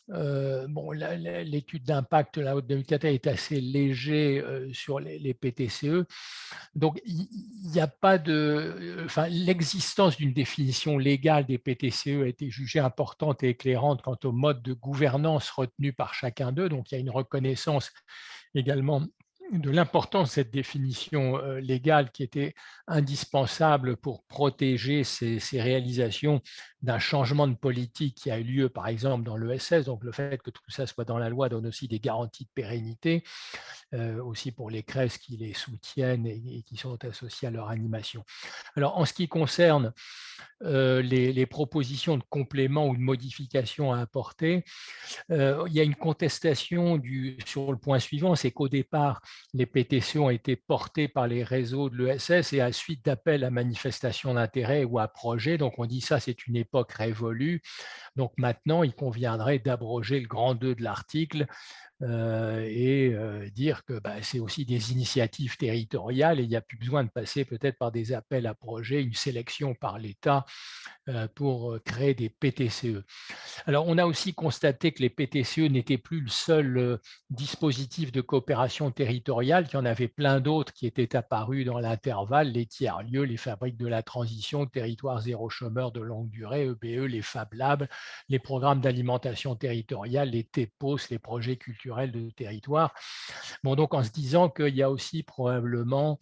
l'étude d'impact la haute 2014 est assez léger sur les PTCE. Donc, il n'y a pas de… l'existence d'une définition légale des PTCE a été jugée importante et éclairante quant au mode de gouvernance retenu par chacun d'eux. Donc, il y a une reconnaissance également de l'importance de cette définition légale qui était indispensable pour protéger ces réalisations d'un changement de politique qui a eu lieu, par exemple, dans l'ESS. Donc, le fait que tout ça soit dans la loi donne aussi des garanties de pérennité, aussi pour les CRES qui les soutiennent et qui sont associés à leur animation. Alors, en ce qui concerne les propositions de compléments ou de modifications à apporter, il y a une contestation sur le point suivant, c'est qu'au départ, les PTCE ont été portés par les réseaux de l'ESS et à suite d'appels à manifestation d'intérêt ou à projet. Donc, on dit ça, c'est une époque révolue. Donc, maintenant, il conviendrait d'abroger le grand 2 de l'article et dire que c'est aussi des initiatives territoriales et il n'y a plus besoin de passer peut-être par des appels à projets, une sélection par l'État pour créer des PTCE. Alors, on a aussi constaté que les PTCE n'étaient plus le seul dispositif de coopération territoriale, qu'il y en avait plein d'autres qui étaient apparus dans l'intervalle, les tiers-lieux, les fabriques de la transition, territoire zéro chômeur de longue durée, EBE, les Fab Labs, les programmes d'alimentation territoriale, les TEPOS, les projets culturels de territoire. Donc en se disant qu'il y a aussi probablement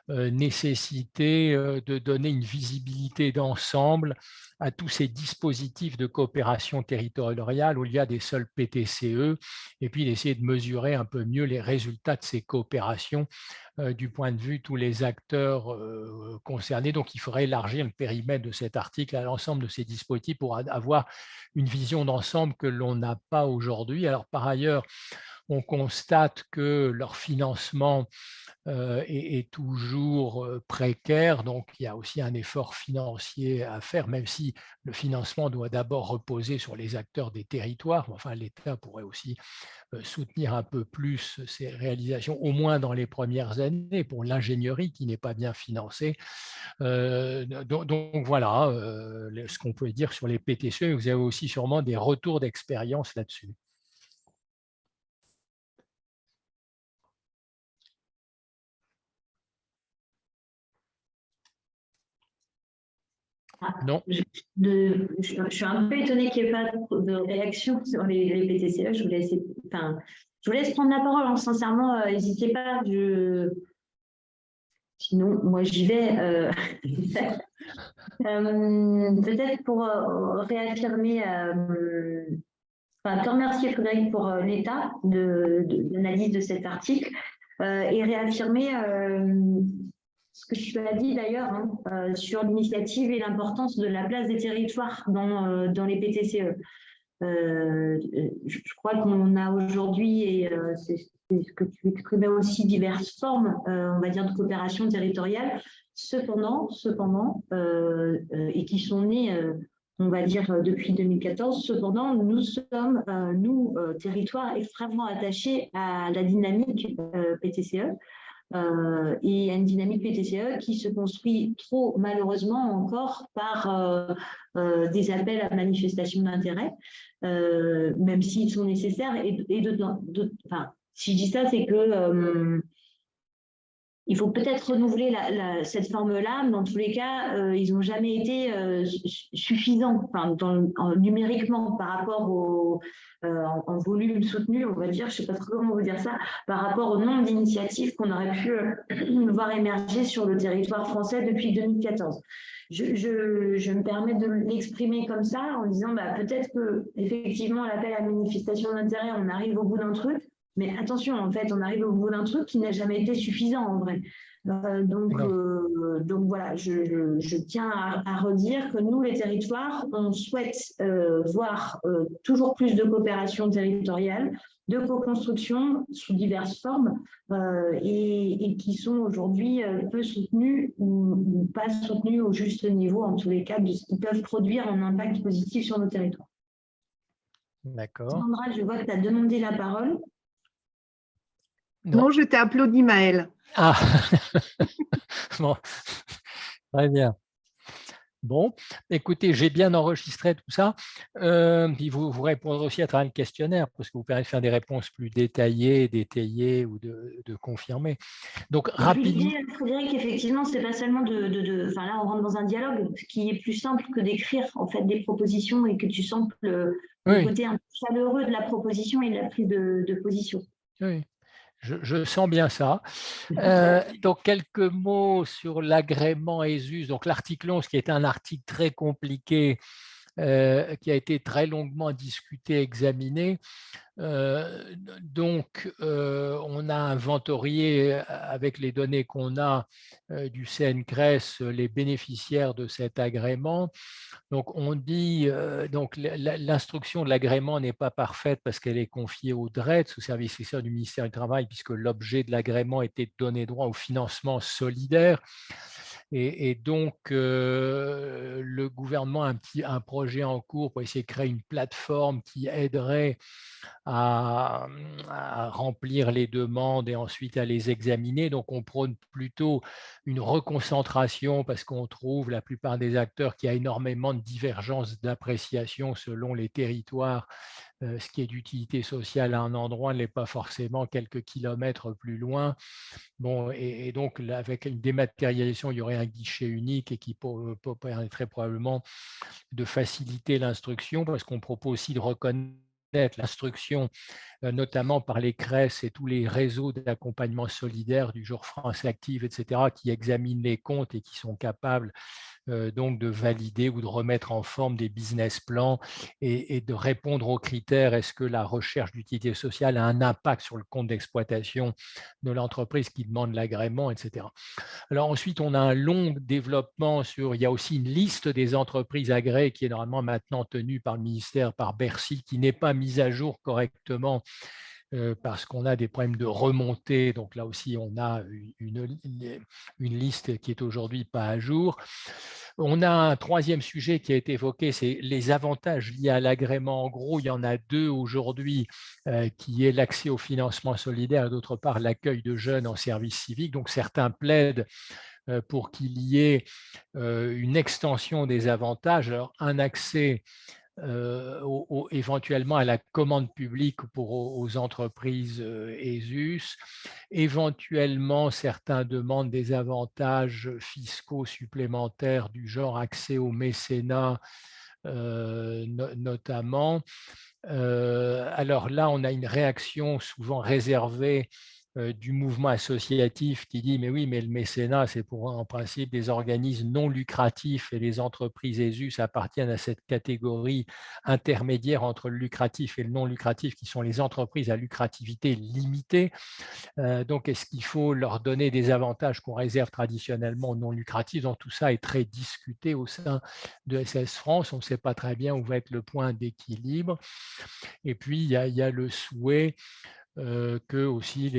nécessité de donner une visibilité d'ensemble à tous ces dispositifs de coopération territoriale où il y a des seuls PTCE et puis d'essayer de mesurer un peu mieux les résultats de ces coopérations du point de vue de tous les acteurs concernés. Donc, il faudrait élargir le périmètre de cet article à l'ensemble de ces dispositifs pour avoir une vision d'ensemble que l'on n'a pas aujourd'hui. Alors, par ailleurs, on constate que leur financement est toujours précaire, donc il y a aussi un effort financier à faire, même si le financement doit d'abord reposer sur les acteurs des territoires. Enfin, l'État pourrait aussi soutenir un peu plus ces réalisations, au moins dans les premières années, pour l'ingénierie qui n'est pas bien financée. Donc voilà ce qu'on peut dire sur les PTCE. Vous avez aussi sûrement des retours d'expérience là-dessus. Non. Je suis un peu étonnée qu'il n'y ait pas de réaction sur les PTCE. Je vous laisse prendre la parole. Sincèrement, n'hésitez pas. Sinon, moi, j'y vais. Peut-être pour réaffirmer te remercier, Frédéric, pour l'état d'analyse de cet article et réaffirmer ce que tu as dit d'ailleurs sur l'initiative et l'importance de la place des territoires dans les PTCE. Je crois qu'on a aujourd'hui, et c'est ce que tu exprimais aussi, diverses formes, on va dire, de coopération territoriale, cependant et qui sont nées, on va dire, depuis 2014. Cependant, nous sommes, territoires, extrêmement attachés à la dynamique PTCE. Et à une dynamique PTCE qui se construit trop malheureusement encore par des appels à manifestation d'intérêt, même s'ils sont nécessaires. Enfin, si je dis ça, c'est que il faut peut-être renouveler cette forme-là, mais dans tous les cas, ils n'ont jamais été suffisants, enfin, numériquement par rapport en volume soutenu, on va dire, je ne sais pas trop comment vous dire ça, par rapport au nombre d'initiatives qu'on aurait pu voir émerger sur le territoire français depuis 2014. Je me permets de l'exprimer comme ça, en disant peut-être que effectivement l'appel à manifestation d'intérêt, on arrive au bout d'un truc. Mais attention, en fait, on arrive au bout d'un truc qui n'a jamais été suffisant en vrai. Donc voilà, je tiens à redire que nous, les territoires, on souhaite voir toujours plus de coopération territoriale, de co-construction sous diverses formes et qui sont aujourd'hui peu soutenues ou pas soutenues au juste niveau, en tous les cas, de ce qui peuvent produire un impact positif sur nos territoires. D'accord. Sandra, je vois que tu as demandé la parole. Non, je t'ai applaudi, Maëlle. Ah, bon, très bien. Bon, écoutez, j'ai bien enregistré tout ça. Puis vous répondrez aussi à travers le questionnaire, parce que vous permet de faire des réponses plus détaillées, d'étayer ou de confirmer. Donc, rapidement. Frédéric, effectivement, c'est pas seulement enfin là, on rentre dans un dialogue, ce qui est plus simple que d'écrire en fait des propositions et que tu sens le côté un peu chaleureux de la proposition et de la prise de position. Oui. Je sens bien ça. Donc, quelques mots sur l'agrément ESUS. Donc, l'article 11, qui est un article très compliqué, qui a été très longuement discuté, examiné. Donc, on a inventorié avec les données qu'on a du CNCRES les bénéficiaires de cet agrément. Donc, on dit donc l'instruction de l'agrément n'est pas parfaite parce qu'elle est confiée au DRETS, au service extérieur du ministère du Travail, puisque l'objet de l'agrément était de donner droit au financement solidaire. Et donc, le gouvernement a un projet en cours pour essayer de créer une plateforme qui aiderait à remplir les demandes et ensuite à les examiner. Donc, on prône plutôt une reconcentration parce qu'on trouve la plupart des acteurs qu'il y a énormément de divergences d'appréciation selon les territoires. Ce qui est d'utilité sociale à un endroit ne l'est pas forcément quelques kilomètres plus loin. Bon, et donc, avec une dématérialisation, il y aurait un guichet unique et qui permettrait probablement de faciliter l'instruction parce qu'on propose aussi de reconnaître l'instruction, notamment par les CRES et tous les réseaux d'accompagnement solidaire du jour France Active, etc., qui examinent les comptes et qui sont capables donc de valider ou de remettre en forme des business plans et de répondre aux critères. Est-ce que la recherche d'utilité sociale a un impact sur le compte d'exploitation de l'entreprise qui demande l'agrément, etc. Alors ensuite, on a un long développement sur, il y a aussi une liste des entreprises agréées qui est normalement maintenant tenue par le ministère, par Bercy, qui n'est pas mise à jour correctement parce qu'on a des problèmes de remontée. Donc là aussi, on a une liste qui est aujourd'hui pas à jour. On a un troisième sujet qui a été évoqué, c'est les avantages liés à l'agrément. En gros, il y en a deux aujourd'hui, qui est l'accès au financement solidaire et d'autre part l'accueil de jeunes en service civique. Donc certains plaident pour qu'il y ait une extension des avantages. Alors, un accès éventuellement à la commande publique aux entreprises ESUS. Éventuellement, certains demandent des avantages fiscaux supplémentaires du genre accès au mécénat notamment. Alors là, on a une réaction souvent réservée du mouvement associatif qui dit « mais oui, mais le mécénat, c'est pour en principe des organismes non lucratifs et les entreprises ESUS appartiennent à cette catégorie intermédiaire entre le lucratif et le non lucratif qui sont les entreprises à lucrativité limitée. Donc, est-ce qu'il faut leur donner des avantages qu'on réserve traditionnellement aux non lucratifs ?» Donc, tout ça est très discuté au sein de SS France. On ne sait pas très bien où va être le point d'équilibre. Et puis, il y a le souhait que aussi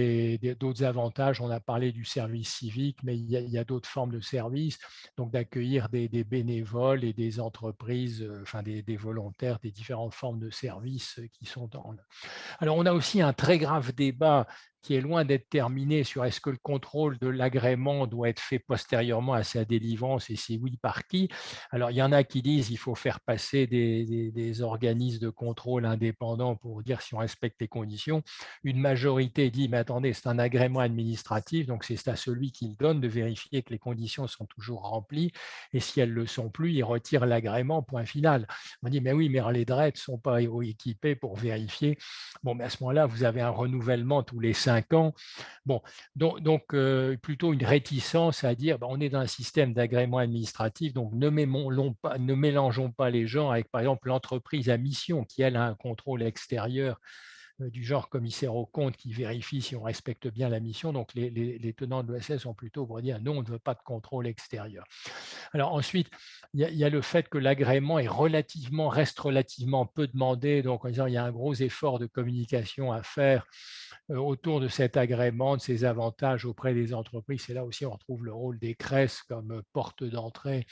d'autres avantages, on a parlé du service civique, mais il y a d'autres formes de services, donc d'accueillir des bénévoles et des entreprises, enfin des volontaires, des différentes formes de services qui sont en… Alors, on a aussi un très grave débat qui est loin d'être terminé sur est-ce que le contrôle de l'agrément doit être fait postérieurement à sa délivrance et si oui, par qui. Alors, il y en a qui disent qu'il faut faire passer des organismes de contrôle indépendants pour dire si on respecte les conditions. Une majorité dit, mais attendez, c'est un agrément administratif, donc c'est à celui qui le donne de vérifier que les conditions sont toujours remplies et si elles ne le sont plus, il retire l'agrément, point final. On dit, mais oui, mais les DRET ne sont pas équipés pour vérifier. Bon, mais à ce moment-là, vous avez un renouvellement tous les 5 ans. Bon, donc plutôt une réticence à dire on est dans un système d'agrément administratif, donc ne mélangeons pas les gens avec, par exemple, l'entreprise à mission qui, elle, a un contrôle extérieur du genre commissaire aux comptes qui vérifie si on respecte bien la mission. Donc, les tenants de l'ESS sont plutôt pour dire non, on ne veut pas de contrôle extérieur. Alors ensuite, il y a le fait que l'agrément reste relativement peu demandé. Donc, en disant, il y a un gros effort de communication à faire autour de cet agrément, de ses avantages auprès des entreprises. Et là aussi, on retrouve le rôle des CRES comme porte d'entrée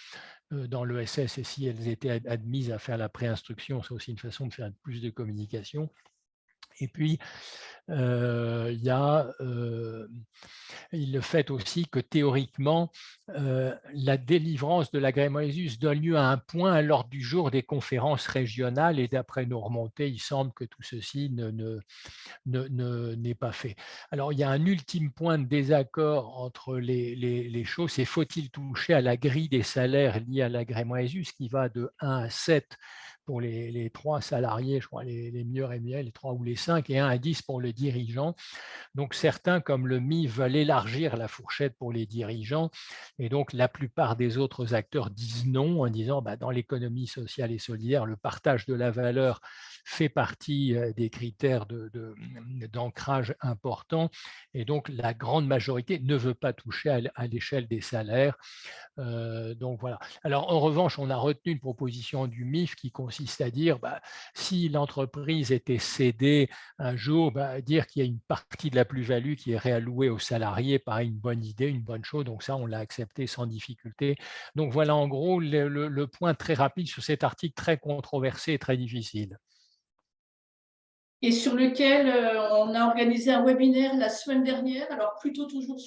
dans l'ESS. Et si elles étaient admises à faire la préinstruction, c'est aussi une façon de faire plus de communication. Et puis, il y a le fait aussi que théoriquement, la délivrance de l'agrément ESUS donne lieu à un point à l'ordre du jour des conférences régionales et d'après nos remontées, il semble que tout ceci n'est pas fait. Alors, il y a un ultime point de désaccord entre les choses, c'est faut-il toucher à la grille des salaires liés à l'agrément ESUS qui va de 1 à 7 pour les 3 salariés, je crois, les mieux rémunérés, les 3 ou les 5, et 1 à 10 pour le dirigeant. Donc, certains, comme le MIF, veulent élargir la fourchette pour les dirigeants, et donc la plupart des autres acteurs disent non, en disant dans l'économie sociale et solidaire, le partage de la valeur fait partie des critères d'ancrage importants, et donc la grande majorité ne veut pas toucher à l'échelle des salaires. Donc voilà. Alors en revanche, on a retenu une proposition du MIF qui consiste à dire si l'entreprise était cédée un jour, dire qu'il y a une partie de la plus-value qui est réallouée aux salariés paraît une bonne idée, une bonne chose. Donc ça, on l'a accepté sans difficulté. Donc voilà en gros le point très rapide sur cet article très controversé et très difficile. Et sur lequel on a organisé un webinaire la semaine dernière, alors plutôt toujours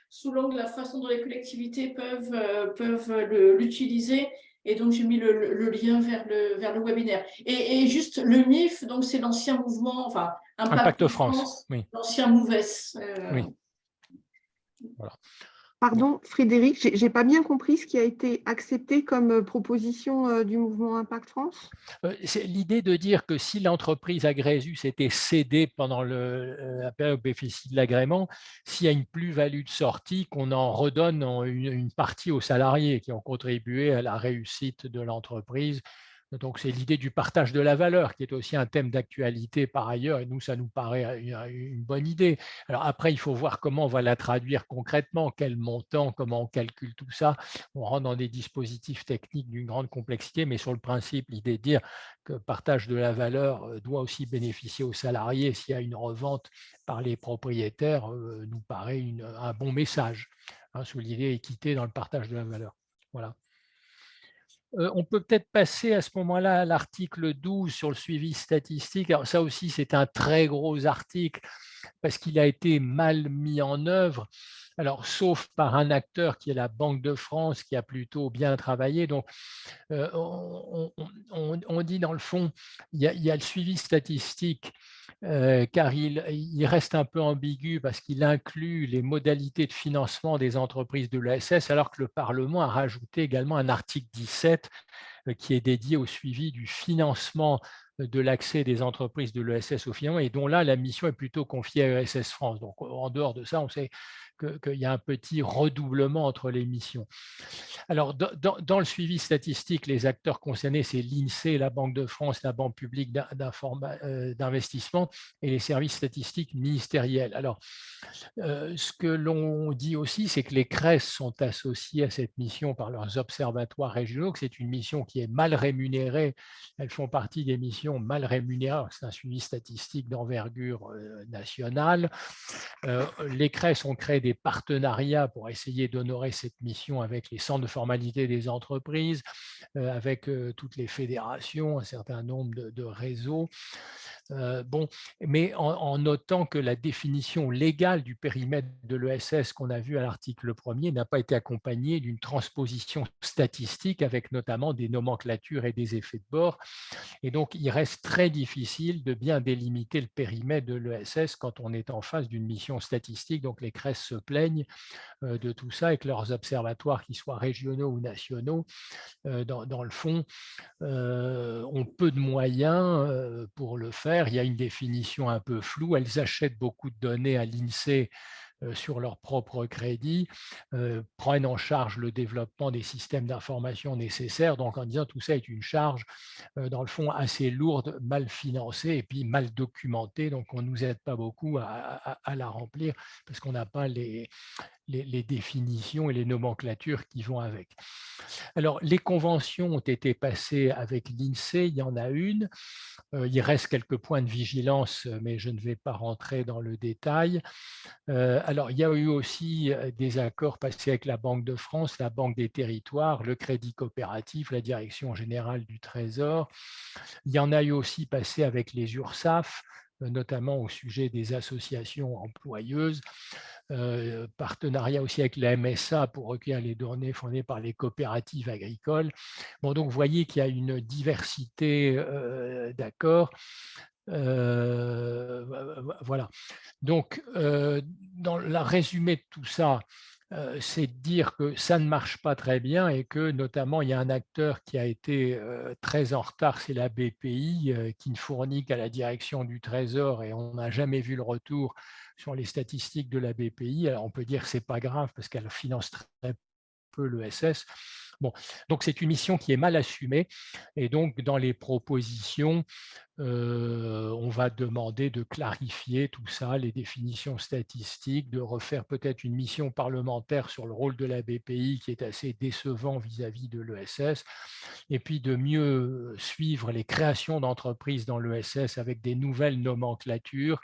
sous l'angle de la façon dont les collectivités peuvent l'utiliser. Et donc, j'ai mis le lien vers le webinaire. Et juste le MIF, donc c'est l'ancien mouvement, enfin, Impact France, oui. L'ancien MOVES. Oui. Voilà. Pardon, Frédéric, je n'ai pas bien compris ce qui a été accepté comme proposition du mouvement Impact France. C'est l'idée de dire que si l'entreprise Agrésus était cédée pendant la période de bénéficie de l'agrément, s'il y a une plus-value de sortie, qu'on en redonne une partie aux salariés qui ont contribué à la réussite de l'entreprise. Donc, c'est l'idée du partage de la valeur qui est aussi un thème d'actualité par ailleurs, et nous, ça nous paraît une bonne idée. Alors après, il faut voir comment on va la traduire concrètement, quel montant, comment on calcule tout ça. On rentre dans des dispositifs techniques d'une grande complexité, mais sur le principe, l'idée de dire que le partage de la valeur doit aussi bénéficier aux salariés s'il y a une revente par les propriétaires nous paraît un bon message, sous l'idée équité dans le partage de la valeur. Voilà. On peut peut-être passer à ce moment-là à l'article 12 sur le suivi statistique. Alors ça aussi, c'est un très gros article parce qu'il a été mal mis en œuvre. Alors, sauf par un acteur qui est la Banque de France, qui a plutôt bien travaillé. Donc, on dit dans le fond, il y a le suivi statistique, car il reste un peu ambigu parce qu'il inclut les modalités de financement des entreprises de l'ESS, alors que le Parlement a rajouté également un article 17 qui est dédié au suivi du financement de l'accès des entreprises de l'ESS au financement et dont là, la mission est plutôt confiée à ESS France. Donc, en dehors de ça, on sait qu'il y a un petit redoublement entre les missions. Alors, dans le suivi statistique, les acteurs concernés, c'est l'INSEE, la Banque de France, la Banque publique d'investissement et les services statistiques ministériels. Alors, ce que l'on dit aussi, c'est que les CRES sont associés à cette mission par leurs observatoires régionaux, que c'est une mission qui est mal rémunérée. Elles font partie des missions mal rémunérées. C'est un suivi statistique d'envergure nationale. Les CRES ont créé des partenariats pour essayer d'honorer cette mission avec les centres de formalité des entreprises, avec toutes les fédérations, un certain nombre de réseaux. Bon, mais en notant que la définition légale du périmètre de l'ESS qu'on a vu à l'article 1er n'a pas été accompagnée d'une transposition statistique avec notamment des nomenclatures et des effets de bord. Et donc, il reste très difficile de bien délimiter le périmètre de l'ESS quand on est en face d'une mission statistique. Donc, les CRES se plaignent de tout ça et que leurs observatoires, qu'ils soient régionaux ou nationaux, dans le fond, ont peu de moyens pour le faire. Il y a une définition un peu floue. Elles achètent beaucoup de données à l'INSEE sur leur propre crédit, prennent en charge le développement des systèmes d'information nécessaires. Donc, en disant tout ça est une charge, dans le fond, assez lourde, mal financée et puis mal documentée. Donc, on ne nous aide pas beaucoup à la remplir parce qu'on n'a pas les définitions et les nomenclatures qui vont avec. Alors, les conventions ont été passées avec l'INSEE, il y en a une. Il reste quelques points de vigilance, mais je ne vais pas rentrer dans le détail. Alors, il y a eu aussi des accords passés avec la Banque de France, la Banque des Territoires, le Crédit Coopératif, la Direction Générale du Trésor. Il y en a eu aussi passé avec les URSSAF, notamment au sujet des associations employeuses. Partenariat aussi avec la MSA pour recueillir les données fournies par les coopératives agricoles. Bon, donc, vous voyez qu'il y a une diversité d'accords. Voilà. Donc, dans le résumé de tout ça, c'est de dire que ça ne marche pas très bien et que notamment il y a un acteur qui a été très en retard, c'est la BPI, qui ne fournit qu'à la direction du Trésor et on n'a jamais vu le retour sur les statistiques de la BPI. Alors on peut dire que ce n'est pas grave parce qu'elle finance très peu l'ESS. Bon, donc c'est une mission qui est mal assumée et donc dans les propositions, on va demander de clarifier tout ça, les définitions statistiques, de refaire peut-être une mission parlementaire sur le rôle de la BPI qui est assez décevant vis-à-vis de l'ESS, et puis de mieux suivre les créations d'entreprises dans l'ESS avec des nouvelles nomenclatures.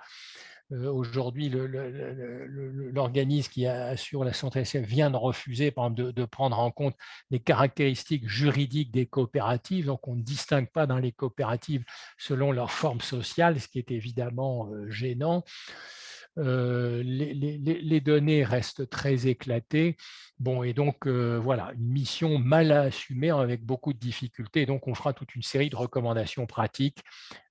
Aujourd'hui, l'organisme qui assure la centralisation vient de refuser, par exemple, de prendre en compte les caractéristiques juridiques des coopératives. Donc, on ne distingue pas dans les coopératives selon leur forme sociale, ce qui est évidemment gênant. Les données restent très éclatées. Bon, et donc, voilà, une mission mal assumée avec beaucoup de difficultés. Donc, on fera toute une série de recommandations pratiques.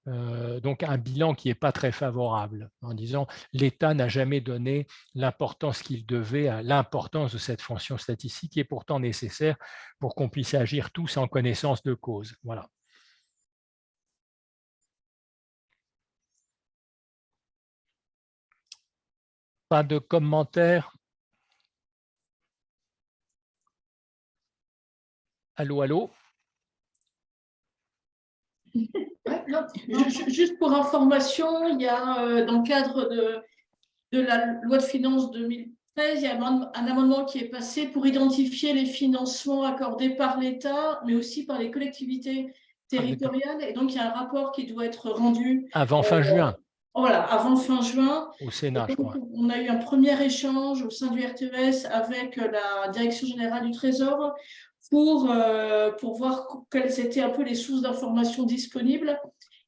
Donc, un bilan qui n'est pas très favorable, en disant l'État n'a jamais donné l'importance qu'il devait à l'importance de cette fonction statistique qui est pourtant nécessaire pour qu'on puisse agir tous en connaissance de cause. Voilà. Pas de commentaires? Allô, allô? Non, juste pour information, il y a dans le cadre de la loi de finances 2013, il y a un amendement qui est passé pour identifier les financements accordés par l'État, mais aussi par les collectivités territoriales. Et donc, il y a un rapport qui doit être rendu avant fin juin. Voilà, avant fin juin. Au Sénat, je crois. On a eu un premier échange au sein du RTES avec la Direction Générale du Trésor pour voir quelles étaient un peu les sources d'informations disponibles.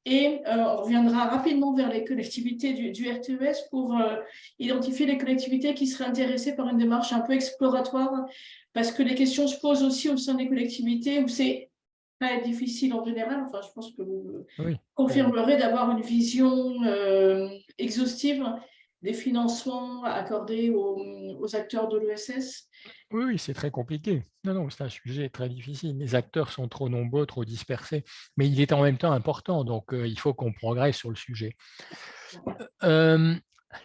Et on reviendra rapidement vers les collectivités du RTES pour identifier les collectivités qui seraient intéressées par une démarche un peu exploratoire, parce que les questions se posent aussi au sein des collectivités où c'est très difficile en général. Enfin, je pense que vous confirmerez d'avoir une vision exhaustive des financements accordés aux acteurs de l'ESS? Oui, oui, c'est très compliqué. Non, non, c'est un sujet très difficile. Les acteurs sont trop nombreux, trop dispersés, mais il est en même temps important, donc il faut qu'on progresse sur le sujet. Euh,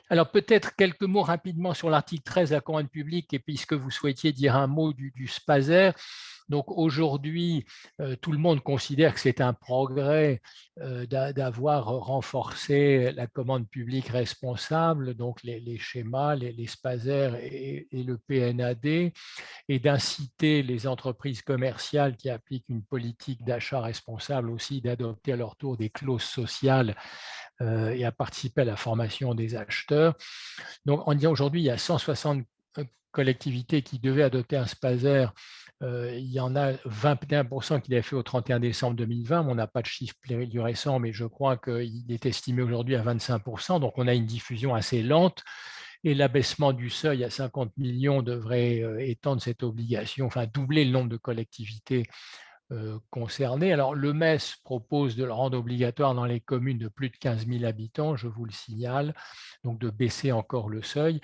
alors peut-être quelques mots rapidement sur l'article 13 de la commande publique, et puisque vous souhaitiez dire un mot du SPASER. Donc aujourd'hui, tout le monde considère que c'est un progrès d'avoir renforcé la commande publique responsable, donc les schémas, les SPASER et le PNAD, et d'inciter les entreprises commerciales qui appliquent une politique d'achat responsable aussi d'adopter à leur tour des clauses sociales et à participer à la formation des acheteurs. Donc, en disant aujourd'hui, il y a 160 collectivités qui devaient adopter un SPASER. Il y en a 21% qui l'avaient fait au 31 décembre 2020. On n'a pas de chiffre du récent, mais je crois qu'il est estimé aujourd'hui à 25%. Donc, on a une diffusion assez lente. Et l'abaissement du seuil à 50 millions devrait étendre cette obligation, enfin doubler le nombre de collectivités concernés. Alors, le MES propose de le rendre obligatoire dans les communes de plus de 15 000 habitants, je vous le signale, donc de baisser encore le seuil.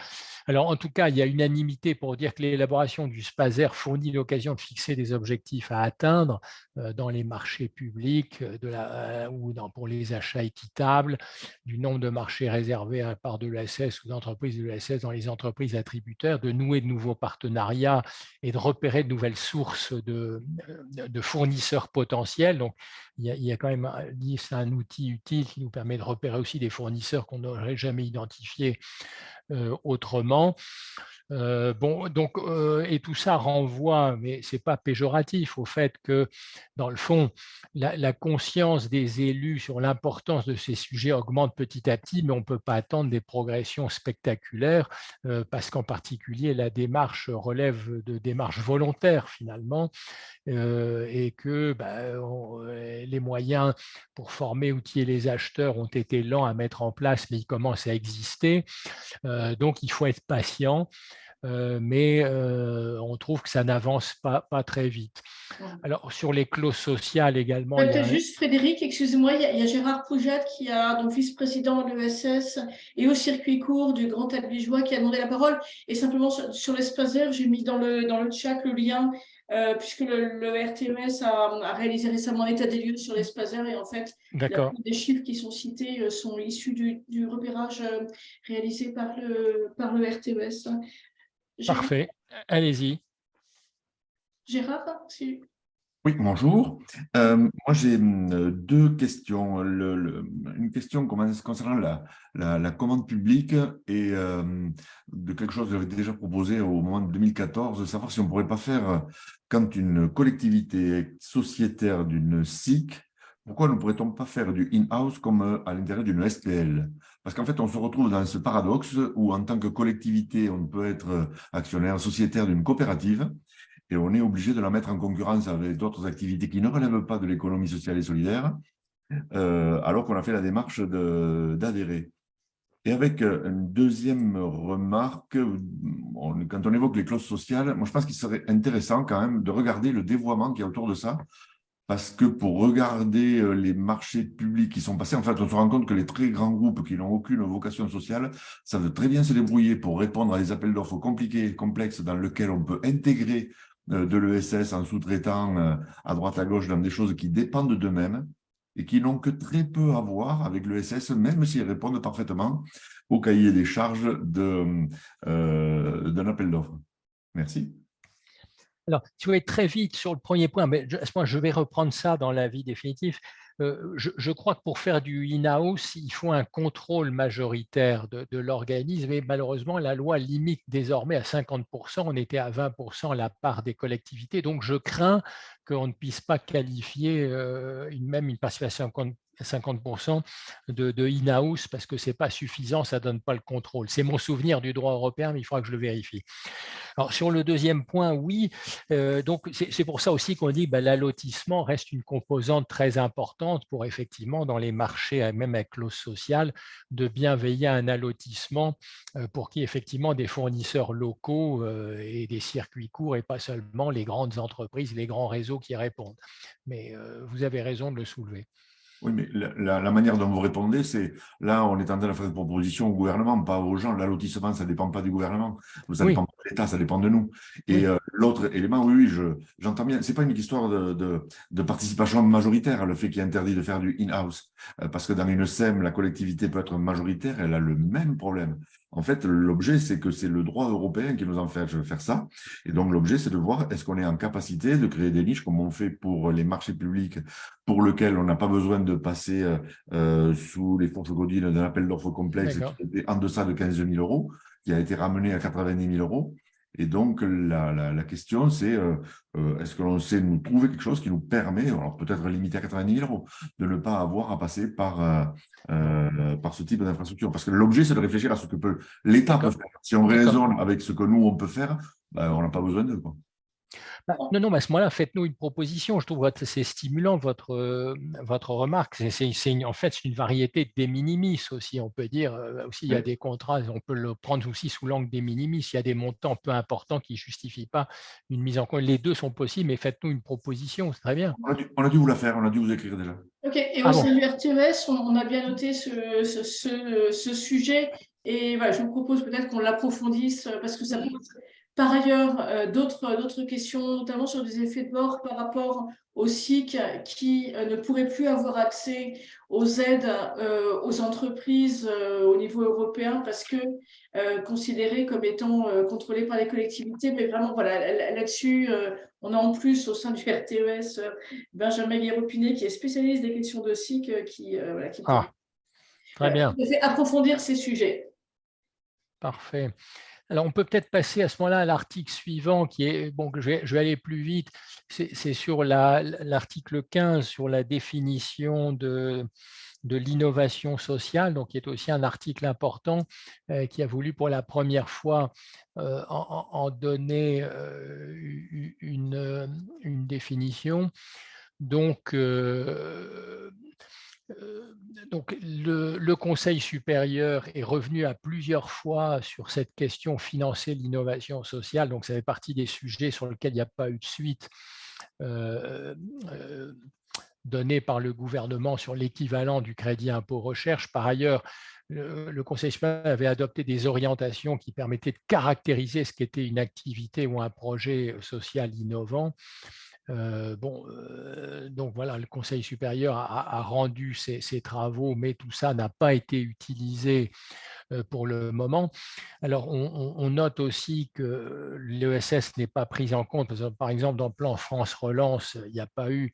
Alors, en tout cas, il y a unanimité pour dire que l'élaboration du SPASER fournit l'occasion de fixer des objectifs à atteindre dans les marchés publics pour les achats équitables, du nombre de marchés réservés à la part de l'ESS ou d'entreprises de l'ESS dans les entreprises attributaires, de nouer de nouveaux partenariats et de repérer de nouvelles sources de fournisseurs potentiels. Donc, il y a quand même c'est un outil utile qui nous permet de repérer aussi des fournisseurs qu'on n'aurait jamais identifiés autrement. Et tout ça renvoie, mais ce n'est pas péjoratif, au fait que, dans le fond, la conscience des élus sur l'importance de ces sujets augmente petit à petit, mais on ne peut pas attendre des progressions spectaculaires, parce qu'en particulier, la démarche relève de démarches volontaires, finalement, et que les moyens pour former, outiller les acheteurs ont été lents à mettre en place, mais ils commencent à exister. Donc, il faut être patient. Mais on trouve que ça n'avance pas très vite. Alors, sur les clauses sociales également… Peut-être juste, Frédéric, excusez-moi, il y a Gérard Poujade, qui est donc vice-président de l'ESS et au circuit court du Grand Albigeois, qui a demandé la parole. Et simplement, sur l'ESPASER, j'ai mis dans le chat le lien, puisque le RTES a réalisé récemment un état des lieux sur l'ESPASER, et en fait, les chiffres qui sont cités sont issus du repérage réalisé par le RTES. Parfait, allez-y. Gérard, si… Oui, bonjour. Moi, j'ai deux questions. Une question concernant la commande publique et de quelque chose que j'avais déjà proposé au moment de 2014, de savoir si on ne pourrait pas faire, quand une collectivité sociétaire d'une SIC, pourquoi ne pourrait-on pas faire du in-house comme à l'intérieur d'une SPL? Parce qu'en fait, on se retrouve dans ce paradoxe où, en tant que collectivité, on peut être actionnaire sociétaire d'une coopérative, et on est obligé de la mettre en concurrence avec d'autres activités qui ne relèvent pas de l'économie sociale et solidaire, alors qu'on a fait la démarche d'adhérer. Et avec une deuxième remarque, quand on évoque les clauses sociales, moi je pense qu'il serait intéressant quand même de regarder le dévoiement qu'il y a autour de ça, parce que pour regarder les marchés publics qui sont passés, en fait, on se rend compte que les très grands groupes qui n'ont aucune vocation sociale savent très bien se débrouiller pour répondre à des appels d'offres compliqués et complexes dans lesquels on peut intégrer de l'ESS en sous-traitant à droite à gauche dans des choses qui dépendent d'eux-mêmes et qui n'ont que très peu à voir avec l'ESS, même s'ils répondent parfaitement au cahier des charges d'un appel d'offres. Merci. Alors, si vous voulez très vite sur le premier point, mais je vais reprendre ça dans l'avis définitif. Je crois que pour faire du in-house, il faut un contrôle majoritaire de l'organisme, et malheureusement, la loi limite désormais à 50%, on était à 20% la part des collectivités, donc je crains qu'on ne puisse pas qualifier même une participation à 50% de in-house, parce que ce n'est pas suffisant, ça ne donne pas le contrôle. C'est mon souvenir du droit européen, mais il faudra que je le vérifie. Alors, sur le deuxième point, oui, donc c'est pour ça aussi qu'on dit que l'allotissement reste une composante très importante pour effectivement, dans les marchés, même avec clause sociale, de bien veiller à un allotissement pour qu'il y ait effectivement des fournisseurs locaux et des circuits courts, et pas seulement les grandes entreprises, les grands réseaux qui répondent. Mais vous avez raison de le soulever. Oui, mais la manière dont vous répondez, c'est là, on est en train de faire des propositions au gouvernement, pas aux gens. L'allotissement, ça ne dépend pas du gouvernement, ça dépend pas de l'État, ça dépend de nous. Et l'autre élément, oui, j'entends bien, ce n'est pas une histoire de participation majoritaire, le fait qu'il est interdit de faire du in-house. Parce que dans une SEM, la collectivité peut être majoritaire, elle a le même problème. En fait, l'objet, c'est que c'est le droit européen qui nous empêche de faire ça. Et donc, l'objet, c'est de voir est-ce qu'on est en capacité de créer des niches comme on fait pour les marchés publics pour lequel on n'a pas besoin de passer sous les fourches godines d'un appel d'offres complexe qui était en deçà de 15 000 euros, qui a été ramené à 90 000 euros. Et donc, la question, c'est est-ce que l'on sait nous trouver quelque chose qui nous permet, alors peut-être limité à 90 000 euros, de ne pas avoir à passer par ce type d'infrastructure. Parce que l'objet, c'est de réfléchir à ce que l'État peut faire. Si on raisonne avec ce que nous, on peut faire, ben, on n'a pas besoin d'eux. Non, mais à ce moment-là, faites-nous une proposition. Je trouve que c'est stimulant votre remarque. En fait, c'est une variété des minimis aussi. On peut dire aussi, il y a des contrats, on peut le prendre aussi sous l'angle des minimis. Il y a des montants peu importants qui ne justifient pas une mise en compte. Les deux sont possibles, mais faites-nous une proposition, c'est très bien. On a dû vous la faire, on a dû vous écrire déjà. Ok, et au sein du RTES, on a bien noté ce sujet. Et voilà, je vous propose peut-être qu'on l'approfondisse parce que ça pose par ailleurs d'autres questions, notamment sur des effets de bord par rapport aux SIC qui ne pourraient plus avoir accès aux aides aux entreprises au niveau européen parce que considérées comme étant contrôlées par les collectivités. Mais vraiment, voilà, là-dessus, on a en plus au sein du RTES Benjamin Guéropinet qui est spécialiste des questions de SIC qui très bien. fait approfondir ces sujets. Parfait. Alors, on peut peut-être passer à ce moment-là à l'article suivant, qui est, bon, je vais aller plus vite, c'est sur l'article 15, sur la définition de l'innovation sociale, donc qui est aussi un article important, qui a voulu pour la première fois en donner une définition. Donc, le Conseil supérieur est revenu à plusieurs fois sur cette question financer l'innovation sociale. Donc, ça fait partie des sujets sur lesquels il n'y a pas eu de suite donnée par le gouvernement sur l'équivalent du crédit impôt recherche. Par ailleurs, le Conseil supérieur avait adopté des orientations qui permettaient de caractériser ce qu'était une activité ou un projet social innovant. Donc voilà, le Conseil supérieur a rendu ses travaux, mais tout ça n'a pas été utilisé pour le moment. Alors, on note aussi que l'ESS n'est pas pris en compte, parce que, par exemple, dans le plan France Relance, il n'y a pas eu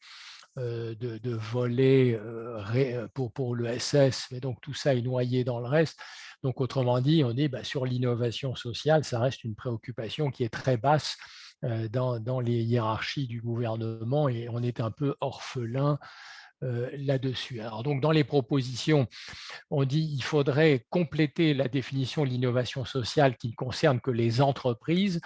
de volet pour l'ESS, mais donc tout ça est noyé dans le reste. Donc, autrement dit, on est sur l'innovation sociale, ça reste une préoccupation qui est très basse dans les hiérarchies du gouvernement et on est un peu orphelin là-dessus. Alors donc dans les propositions, on dit qu'il faudrait compléter la définition de l'innovation sociale qui ne concerne que les entreprises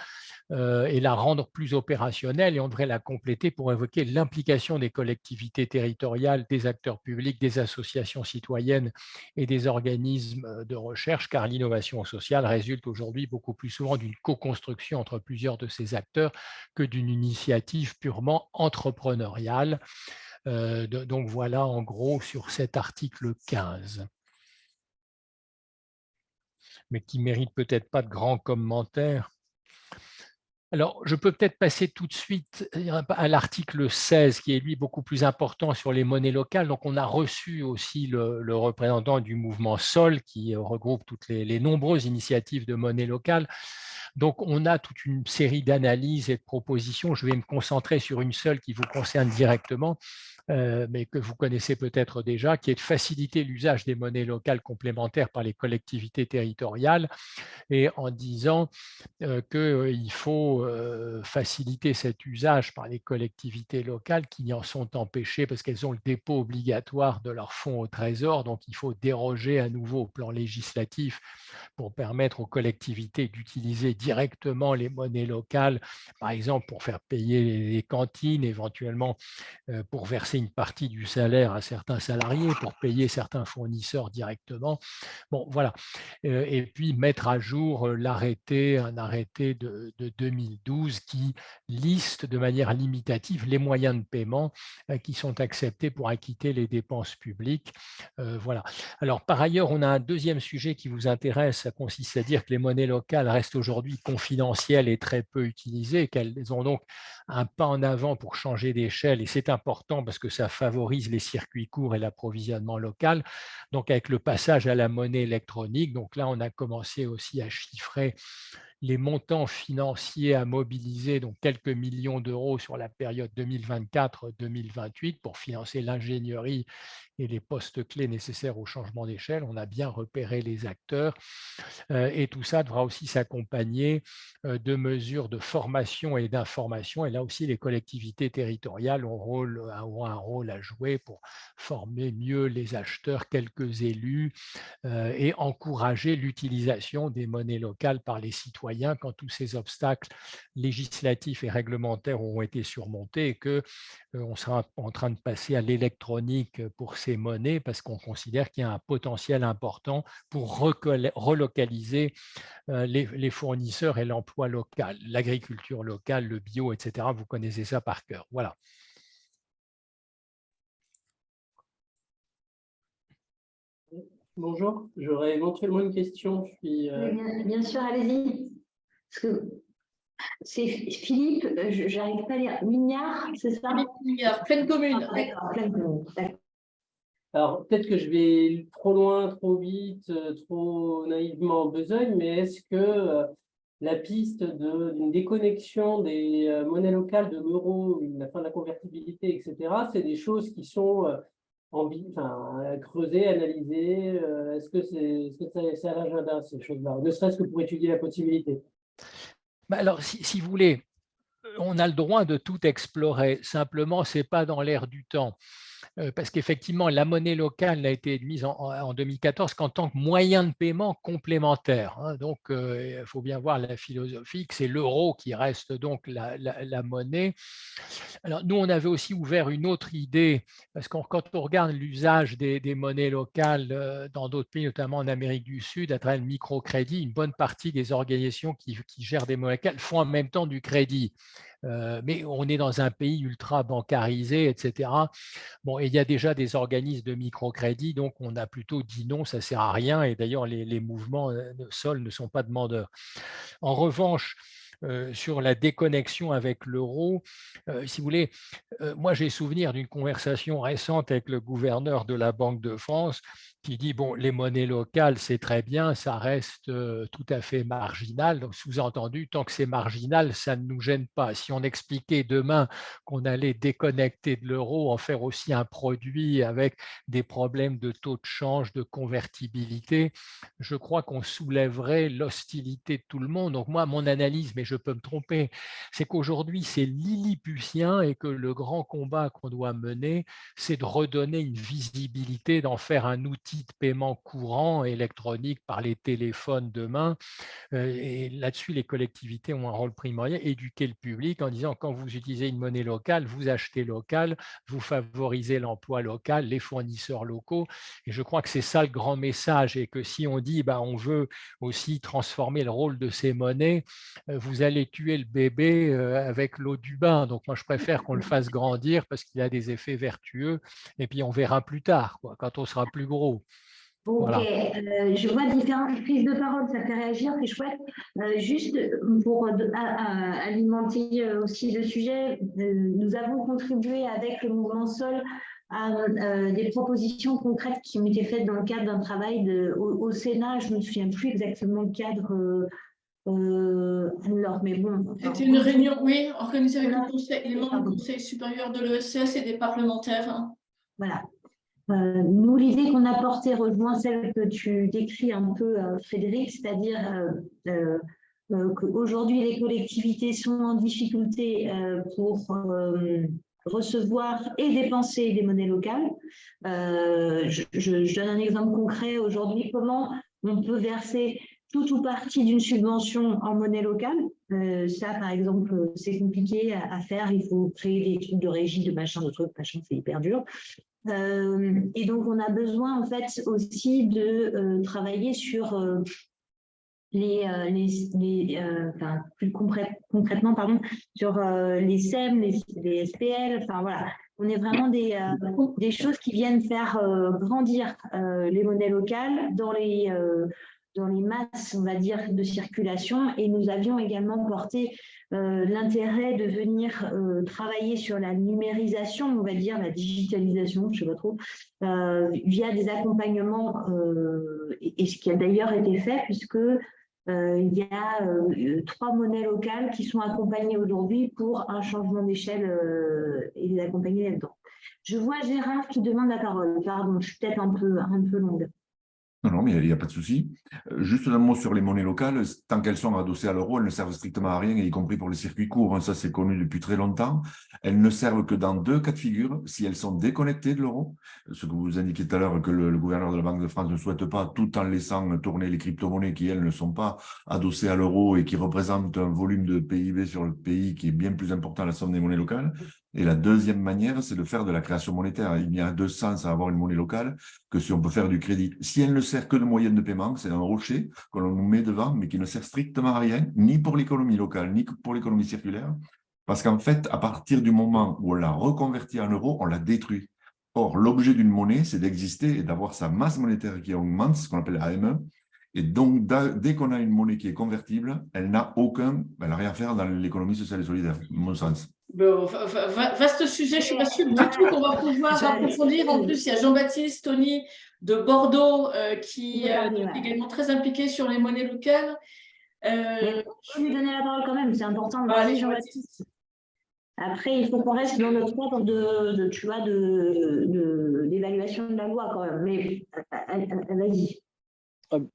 et la rendre plus opérationnelle, et on devrait la compléter pour évoquer l'implication des collectivités territoriales, des acteurs publics, des associations citoyennes et des organismes de recherche, car l'innovation sociale résulte aujourd'hui beaucoup plus souvent d'une co-construction entre plusieurs de ces acteurs que d'une initiative purement entrepreneuriale. Donc voilà en gros sur cet article 15. Mais qui mérite peut-être pas de grands commentaires. Alors, je peux peut-être passer tout de suite à l'article 16, qui est lui beaucoup plus important sur les monnaies locales. Donc, on a reçu aussi le représentant du mouvement SOL, qui regroupe toutes les nombreuses initiatives de monnaie locale. Donc, on a toute une série d'analyses et de propositions. Je vais me concentrer sur une seule qui vous concerne directement, mais que vous connaissez peut-être déjà, qui est de faciliter l'usage des monnaies locales complémentaires par les collectivités territoriales, et en disant qu'il faut faciliter cet usage par les collectivités locales qui en sont empêchées parce qu'elles ont le dépôt obligatoire de leurs fonds au Trésor. Donc, il faut déroger à nouveau au plan législatif pour permettre aux collectivités d'utiliser directement les monnaies locales, par exemple pour faire payer les cantines, éventuellement pour verser une partie du salaire à certains salariés, pour payer certains fournisseurs directement. Bon, voilà. Et puis mettre à jour un arrêté de 2000 2012 qui liste de manière limitative les moyens de paiement qui sont acceptés pour acquitter les dépenses publiques. Voilà. Alors, par ailleurs, on a un deuxième sujet qui vous intéresse, ça consiste à dire que les monnaies locales restent aujourd'hui confidentielles et très peu utilisées, qu'elles ont donc un pas en avant pour changer d'échelle, et c'est important parce que ça favorise les circuits courts et l'approvisionnement local. Donc, avec le passage à la monnaie électronique, donc là, on a commencé aussi à chiffrer les montants financiers à mobiliser, donc quelques millions d'euros sur la période 2024-2028 pour financer l'ingénierie et les postes clés nécessaires au changement d'échelle. On a bien repéré les acteurs et tout ça devra aussi s'accompagner de mesures de formation et d'information. Et là aussi, les collectivités territoriales auront un rôle à jouer pour former mieux les acheteurs, quelques élus et encourager l'utilisation des monnaies locales par les citoyens quand tous ces obstacles législatifs et réglementaires auront été surmontés et qu'on sera en train de passer à l'électronique pour ces monnaies parce qu'on considère qu'il y a un potentiel important pour relocaliser les fournisseurs et l'emploi local, l'agriculture locale, le bio, etc. Vous connaissez ça par cœur. Voilà. Bonjour, j'aurais éventuellement une question. Bien sûr, allez-y. C'est Philippe, je n'arrive pas à lire. Mignard, c'est ça? Philippe Mignard, Pleine Commune. D'accord, Pleine Commune. Alors, peut-être que je vais trop loin, trop vite, trop naïvement en besogne, mais est-ce que la piste d'une déconnexion des monnaies locales de l'euro, la fin de la convertibilité, etc., c'est des choses qui sont creusées, analysées? Est-ce que c'est à l'agenda, ces choses-là, ne serait-ce que pour étudier la possibilité? Alors, si vous voulez, on a le droit de tout explorer. Simplement, ce n'est pas dans l'air du temps. Parce qu'effectivement, la monnaie locale n'a été admise en 2014 qu'en tant que moyen de paiement complémentaire. Donc, il faut bien voir la philosophie, que c'est l'euro qui reste donc la monnaie. Alors, nous, on avait aussi ouvert une autre idée, parce que quand on regarde l'usage des monnaies locales dans d'autres pays, notamment en Amérique du Sud, à travers le microcrédit, une bonne partie des organisations qui gèrent des monnaies locales font en même temps du crédit. Mais on est dans un pays ultra bancarisé, etc. Bon, et il y a déjà des organismes de microcrédit, donc on a plutôt dit non, ça ne sert à rien. Et d'ailleurs, les mouvements sols ne sont pas demandeurs. En revanche, sur la déconnexion avec l'euro, si vous voulez, moi j'ai souvenir d'une conversation récente avec le gouverneur de la Banque de France qui dit, bon, les monnaies locales, c'est très bien, ça reste tout à fait marginal. Donc, sous-entendu, tant que c'est marginal, ça ne nous gêne pas. Si on expliquait demain qu'on allait déconnecter de l'euro, en faire aussi un produit avec des problèmes de taux de change, de convertibilité, je crois qu'on soulèverait l'hostilité de tout le monde. Donc moi, mon analyse, mais je peux me tromper, c'est qu'aujourd'hui, c'est lilliputien et que le grand combat qu'on doit mener, c'est de redonner une visibilité, d'en faire un outil de paiement courant électronique par les téléphones demain. Et là-dessus, les collectivités ont un rôle primordial, éduquer le public en disant quand vous utilisez une monnaie locale, vous achetez local, vous favorisez l'emploi local, les fournisseurs locaux. Et je crois que c'est ça le grand message et que si on dit on veut aussi transformer le rôle de ces monnaies, vous allez tuer le bébé avec l'eau du bain. Donc moi, je préfère qu'on le fasse grandir parce qu'il a des effets vertueux et puis on verra plus tard, quand on sera plus gros. Ok, voilà. Je vois différentes prises de parole, ça fait réagir, c'est chouette. Juste pour alimenter aussi le sujet, nous avons contribué avec le mouvement SOL à des propositions concrètes qui ont été faites dans le cadre d'un travail au Sénat. Je ne me souviens plus exactement le cadre. Mais bon. C'était une réunion, oui, organisée avec les membres du Conseil supérieur de l'ESS et des parlementaires. Voilà. Nous, l'idée qu'on a portée rejoint celle que tu décris un peu, Frédéric, c'est-à-dire qu'aujourd'hui, les collectivités sont en difficulté pour recevoir et dépenser des monnaies locales. Je donne un exemple concret aujourd'hui. Comment on peut verser tout ou partie d'une subvention en monnaie locale? Ça, par exemple, c'est compliqué à faire. Il faut créer des trucs de régie, de machin, c'est hyper dur. Et donc, on a besoin en fait aussi de travailler sur enfin, plus concrètement, pardon, sur les SEM, les SPL, enfin voilà, on est vraiment des choses qui viennent faire grandir les monnaies locales dans les masses, on va dire, de circulation. Et nous avions également porté l'intérêt de venir travailler sur la numérisation, on va dire, la digitalisation, je ne sais pas trop, via des accompagnements, et ce qui a d'ailleurs été fait, puisque il y a 3 monnaies locales qui sont accompagnées aujourd'hui pour un changement d'échelle et les accompagner là-dedans. Je vois Gérard qui demande la parole. Pardon, je suis peut-être un peu longue. Non, mais il n'y a pas de souci. Juste un mot sur les monnaies locales. Tant qu'elles sont adossées à l'euro, elles ne servent strictement à rien, y compris pour les circuits courts. Ça, c'est connu depuis très longtemps. Elles ne servent que dans 2 cas de figure. Si elles sont déconnectées de l'euro, ce que vous indiquiez tout à l'heure, que le gouverneur de la Banque de France ne souhaite pas, tout en laissant tourner les crypto-monnaies qui, elles, ne sont pas adossées à l'euro et qui représentent un volume de PIB sur le pays qui est bien plus important à la somme des monnaies locales. Et la deuxième manière, c'est de faire de la création monétaire. Il y a 2 sens à avoir une monnaie locale que si on peut faire du crédit. Si elle ne sert que de moyen de paiement, c'est un rocher que l'on nous met devant, mais qui ne sert strictement à rien, ni pour l'économie locale, ni pour l'économie circulaire. Parce qu'en fait, à partir du moment où on l'a reconverti en euros, on l'a détruit. Or, l'objet d'une monnaie, c'est d'exister et d'avoir sa masse monétaire qui augmente, ce qu'on appelle AME. Et donc, dès qu'on a une monnaie qui est convertible, elle n'a rien à faire dans l'économie sociale et solidaire, à mon sens. Bon, vaste sujet, je ne suis pas sûre du tout qu'on va pouvoir approfondir. En plus, il y a Jean-Baptiste Tony de Bordeaux qui est également très impliqué sur les monnaies locales. Je peux lui donner la parole quand même, c'est important. Allez, Jean-Baptiste. Après, il faut qu'on reste dans notre cadre d'évaluation de la loi quand même. Mais vas-y.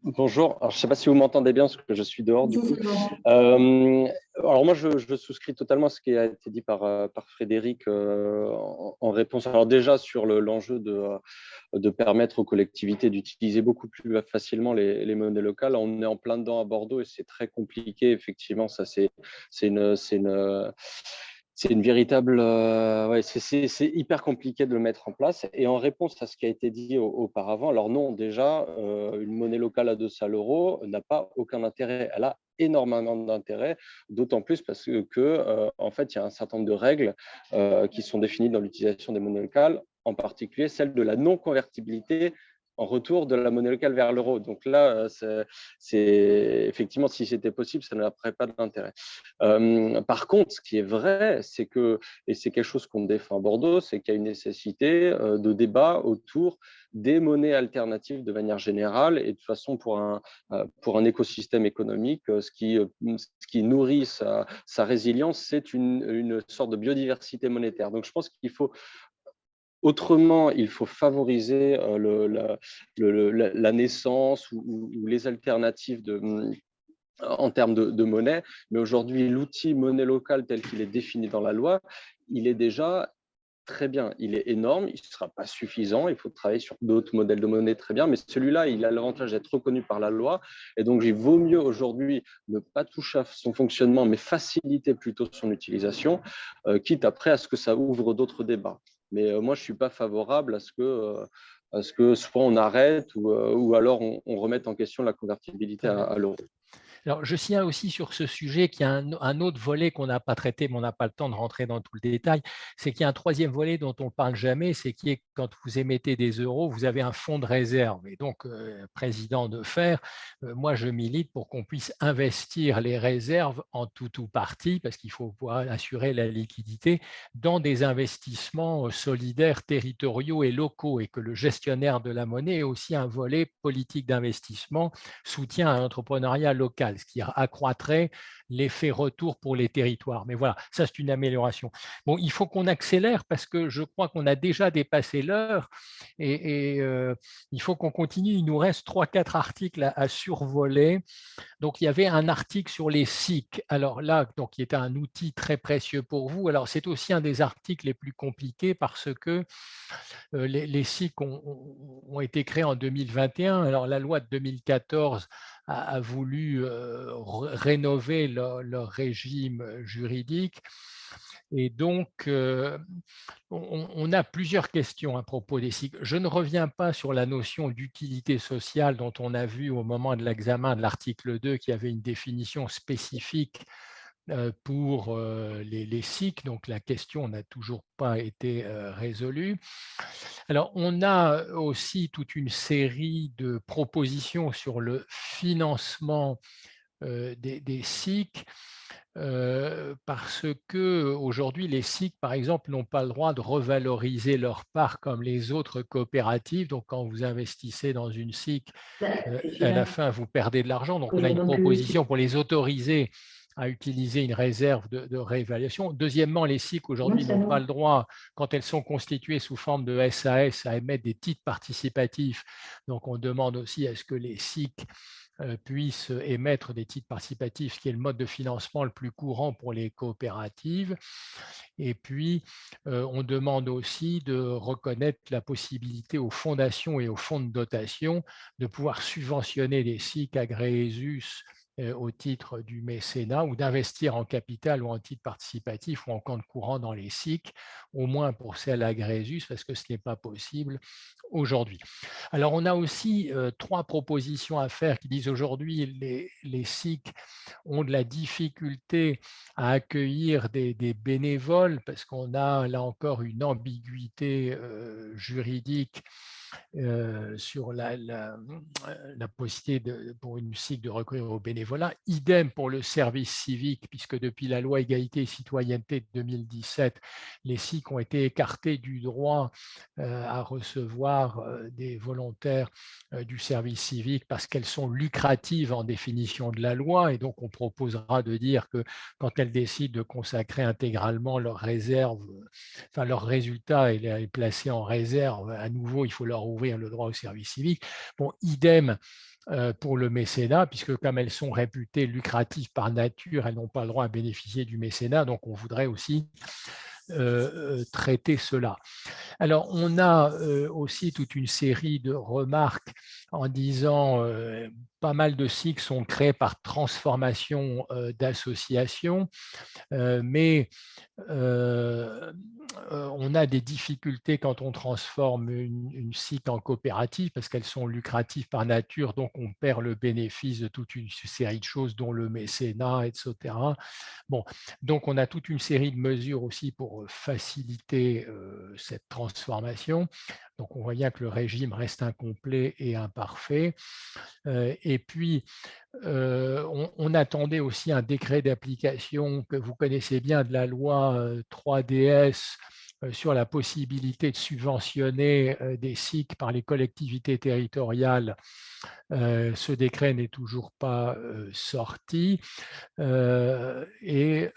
Bonjour, alors, je ne sais pas si vous m'entendez bien parce que je suis dehors du coup. Alors moi je souscris totalement à ce qui a été dit par Frédéric en réponse. Alors déjà sur l'enjeu de permettre aux collectivités d'utiliser beaucoup plus facilement les monnaies locales. On est en plein dedans à Bordeaux et c'est très compliqué effectivement. Ça c'est une véritable… c'est hyper compliqué de le mettre en place. Et en réponse à ce qui a été dit auparavant, alors non, déjà, une monnaie locale adossée à l'euro n'a pas aucun intérêt. Elle a énormément d'intérêt, d'autant plus parce que en fait, il y a un certain nombre de règles qui sont définies dans l'utilisation des monnaies locales, en particulier celle de la non-convertibilité en retour de la monnaie locale vers l'euro. Donc là, effectivement, si c'était possible, ça n'aurait pas d'intérêt. Par contre, ce qui est vrai, c'est que, et c'est quelque chose qu'on défend à Bordeaux, c'est qu'il y a une nécessité de débat autour des monnaies alternatives de manière générale et de toute façon pour un écosystème économique, ce qui nourrit sa résilience, c'est une sorte de biodiversité monétaire. Donc je pense qu'il faut… Autrement, il faut favoriser la naissance ou les alternatives en termes de monnaie. Mais aujourd'hui, l'outil monnaie locale tel qu'il est défini dans la loi, il est déjà très bien. Il est énorme, il ne sera pas suffisant. Il faut travailler sur d'autres modèles de monnaie très bien. Mais celui-là, il a l'avantage d'être reconnu par la loi. Et donc, il vaut mieux aujourd'hui ne pas toucher à son fonctionnement, mais faciliter plutôt son utilisation, quitte après à ce que ça ouvre d'autres débats. Mais moi, je ne suis pas favorable à ce que soit on arrête ou alors on remette en question la convertibilité à l'euro. Alors, je signale aussi sur ce sujet qu'il y a un autre volet qu'on n'a pas traité, mais on n'a pas le temps de rentrer dans tout le détail, c'est qu'il y a un troisième volet dont on ne parle jamais, c'est qui est quand vous émettez des euros, vous avez un fonds de réserve. Et donc, président de FER, moi, je milite pour qu'on puisse investir les réserves en tout ou partie, parce qu'il faut pouvoir assurer la liquidité, dans des investissements solidaires, territoriaux et locaux, et que le gestionnaire de la monnaie ait aussi un volet politique d'investissement, soutien à l'entrepreneuriat local, ce qui accroîtrait l'effet retour pour les territoires. Mais voilà, ça c'est une amélioration. Bon, il faut qu'on accélère parce que je crois qu'on a déjà dépassé l'heure et il faut qu'on continue. Il nous reste 3-4 articles à survoler. Donc, il y avait un article sur les SIC. Alors là, donc, qui est un outil très précieux pour vous. Alors, c'est aussi un des articles les plus compliqués parce que les SIC ont été créés en 2021. Alors, la loi de 2014 a voulu rénover leur régime juridique. Et donc, on a plusieurs questions à propos des SIC. Je ne reviens pas sur la notion d'utilité sociale dont on a vu au moment de l'examen de l'article 2 qui avait une définition spécifique pour les SIC, donc la question n'a toujours pas été résolue. Alors, on a aussi toute une série de propositions sur le financement des SIC, parce que aujourd'hui les SIC, par exemple, n'ont pas le droit de revaloriser leur part comme les autres coopératives. Donc, quand vous investissez dans une SIC, à la fin, vous perdez de l'argent. Donc, on a une proposition pour les autoriser à utiliser une réserve de réévaluation. Deuxièmement, les SIC aujourd'hui n'ont pas le droit, quand elles sont constituées sous forme de SAS, à émettre des titres participatifs. Donc, on demande aussi à ce que les SIC puissent émettre des titres participatifs, ce qui est le mode de financement le plus courant pour les coopératives. Et puis, on demande aussi de reconnaître la possibilité aux fondations et aux fonds de dotation de pouvoir subventionner des SIC agréés ESUS au titre du mécénat ou d'investir en capital ou en titre participatif ou en compte courant dans les SIC, au moins pour celles agréées ESUS, parce que ce n'est pas possible aujourd'hui. Alors, on a aussi 3 propositions à faire qui disent aujourd'hui les SIC ont de la difficulté à accueillir des bénévoles parce qu'on a là encore une ambiguïté juridique sur la possibilité pour une SIC de recourir au bénévolat. Idem pour le service civique, puisque depuis la loi Égalité et Citoyenneté de 2017, les SIC ont été écartés du droit à recevoir des volontaires du service civique parce qu'elles sont lucratives en définition de la loi. Et donc, on proposera de dire que quand elles décident de consacrer intégralement leurs réserves, enfin leur résultat est placé en réserve, à nouveau, il faut leur ouvrir le droit au service civique. Bon, idem pour le mécénat, puisque comme elles sont réputées lucratives par nature, elles n'ont pas le droit à bénéficier du mécénat, donc on voudrait aussi traiter cela. Alors, on a aussi toute une série de remarques en disant pas mal de SIC sont créés par transformation d'associations, mais on a des difficultés quand on transforme une SIC en coopérative parce qu'elles sont lucratives par nature, donc on perd le bénéfice de toute une série de choses, dont le mécénat, etc. Bon, donc on a toute une série de mesures aussi pour faciliter cette transformation. Donc on voit bien que le régime reste incomplet et imparfait. Et puis, on attendait aussi un décret d'application que vous connaissez bien de la loi 3DS sur la possibilité de subventionner des SIC par les collectivités territoriales. Ce décret n'est toujours pas sorti. Et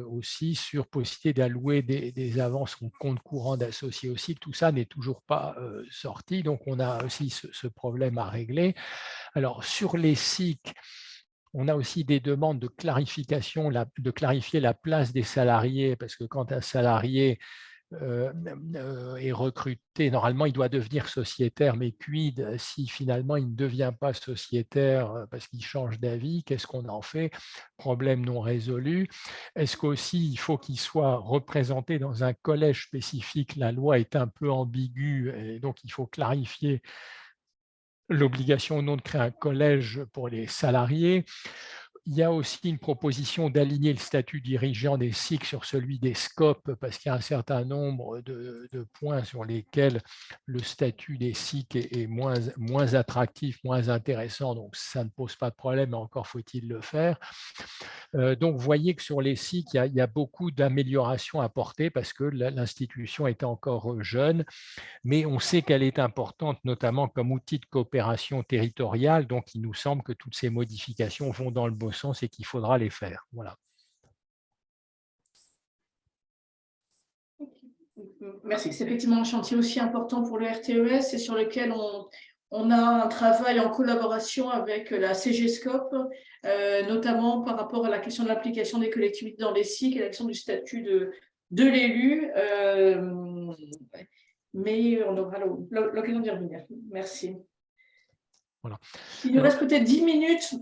aussi sur possibilité d'allouer des avances en compte courant d'associés aussi. Tout ça n'est toujours pas sorti. Donc, on a aussi ce problème à régler. Alors, sur les SIC, on a aussi des demandes de clarification, de clarifier la place des salariés, parce que quand un salarié est recruté, normalement, il doit devenir sociétaire, mais quid si finalement il ne devient pas sociétaire parce qu'il change d'avis, qu'est-ce qu'on en fait? Problème non résolu. Est-ce qu'aussi il faut qu'il soit représenté dans un collège spécifique? La loi est un peu ambiguë et donc il faut clarifier l'obligation ou non de créer un collège pour les salariés. Il y a aussi une proposition d'aligner le statut dirigeant des SIC sur celui des SCOP, parce qu'il y a un certain nombre de points sur lesquels le statut des SIC est moins attractif, moins intéressant, donc ça ne pose pas de problème, mais encore faut-il le faire. Donc, vous voyez que sur les SIC, il y a beaucoup d'améliorations à apporter parce que l'institution est encore jeune, mais on sait qu'elle est importante, notamment comme outil de coopération territoriale, donc il nous semble que toutes ces modifications vont dans le bon sens et qu'il faudra les faire. Voilà. Merci. C'est effectivement un chantier aussi important pour le RTES et sur lequel on a un travail en collaboration avec la CGSCOP, notamment par rapport à la question de l'application des collectivités dans les SIC et la question du statut de l'élu. Mais on aura l'occasion d'y revenir. Merci. Voilà. Il nous reste peut-être 10 minutes,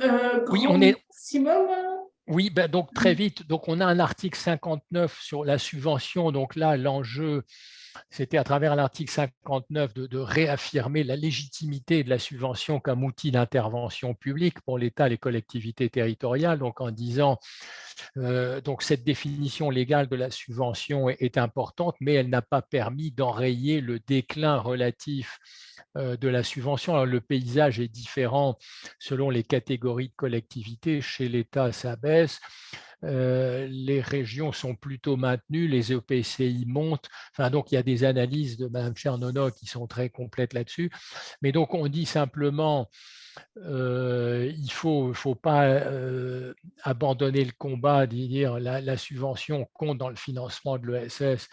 oui, on est... maximum. Oui, ben donc très vite. Donc on a un article 59 sur la subvention. Donc là, l'enjeu, c'était à travers l'article 59 de réaffirmer la légitimité de la subvention comme outil d'intervention publique pour l'État et les collectivités territoriales. Donc en disant, donc cette définition légale de la subvention est importante, mais elle n'a pas permis d'enrayer le déclin relatif de la subvention. Alors, le paysage est différent selon les catégories de collectivités. Chez l'État, ça baisse. Les régions sont plutôt maintenues, les EPCI montent. Enfin, donc, il y a des analyses de Mme Tchernono qui sont très complètes là-dessus. Mais donc, on dit simplement il ne faut pas abandonner le combat, dire la subvention compte dans le financement de l'ESS.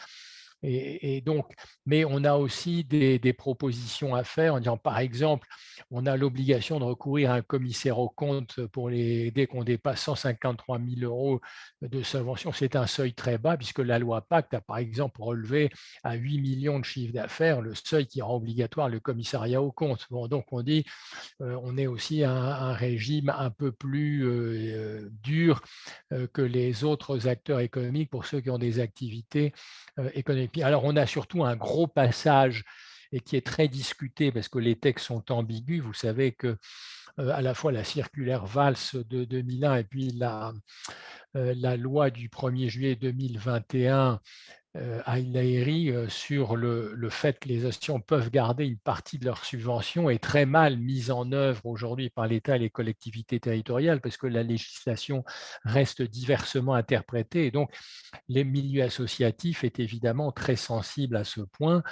Et donc, mais on a aussi des propositions à faire en disant, par exemple, on a l'obligation de recourir à un commissaire aux comptes dès qu'on dépasse 153 000 € de subvention. C'est un seuil très bas puisque la loi Pacte a par exemple relevé à 8 millions de chiffre d'affaires le seuil qui rend obligatoire le commissariat aux comptes. Bon, donc on dit on est aussi un régime un peu plus dur que les autres acteurs économiques pour ceux qui ont des activités économiques. Alors, on a surtout un gros passage et qui est très discuté parce que les textes sont ambigus. Vous savez que à la fois la circulaire Valls de 2001 et puis la loi du 1er juillet 2021 à l'AERI sur le fait que les associations peuvent garder une partie de leur subvention est très mal mise en œuvre aujourd'hui par l'État et les collectivités territoriales parce que la législation reste diversement interprétée et donc les milieux associatifs est évidemment très sensible à ce point,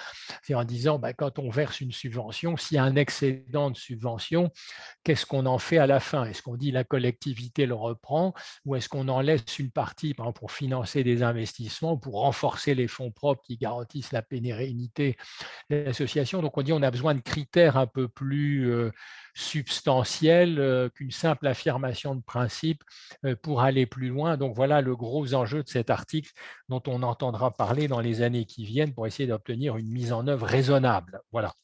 c'est en disant quand on verse une subvention, s'il y a un excédent de subvention, qu'est-ce qu'on en fait à la fin? Est-ce qu'on dit la collectivité le reprend ou est-ce qu'on en laisse une partie par exemple, pour financer des investissements, pour renforcer les fonds propres qui garantissent la pérennité de l'association? Donc on dit on a besoin de critères un peu plus substantiels qu'une simple affirmation de principe pour aller plus loin. Donc voilà le gros enjeu de cet article dont on entendra parler dans les années qui viennent pour essayer d'obtenir une mise en œuvre raisonnable. Voilà.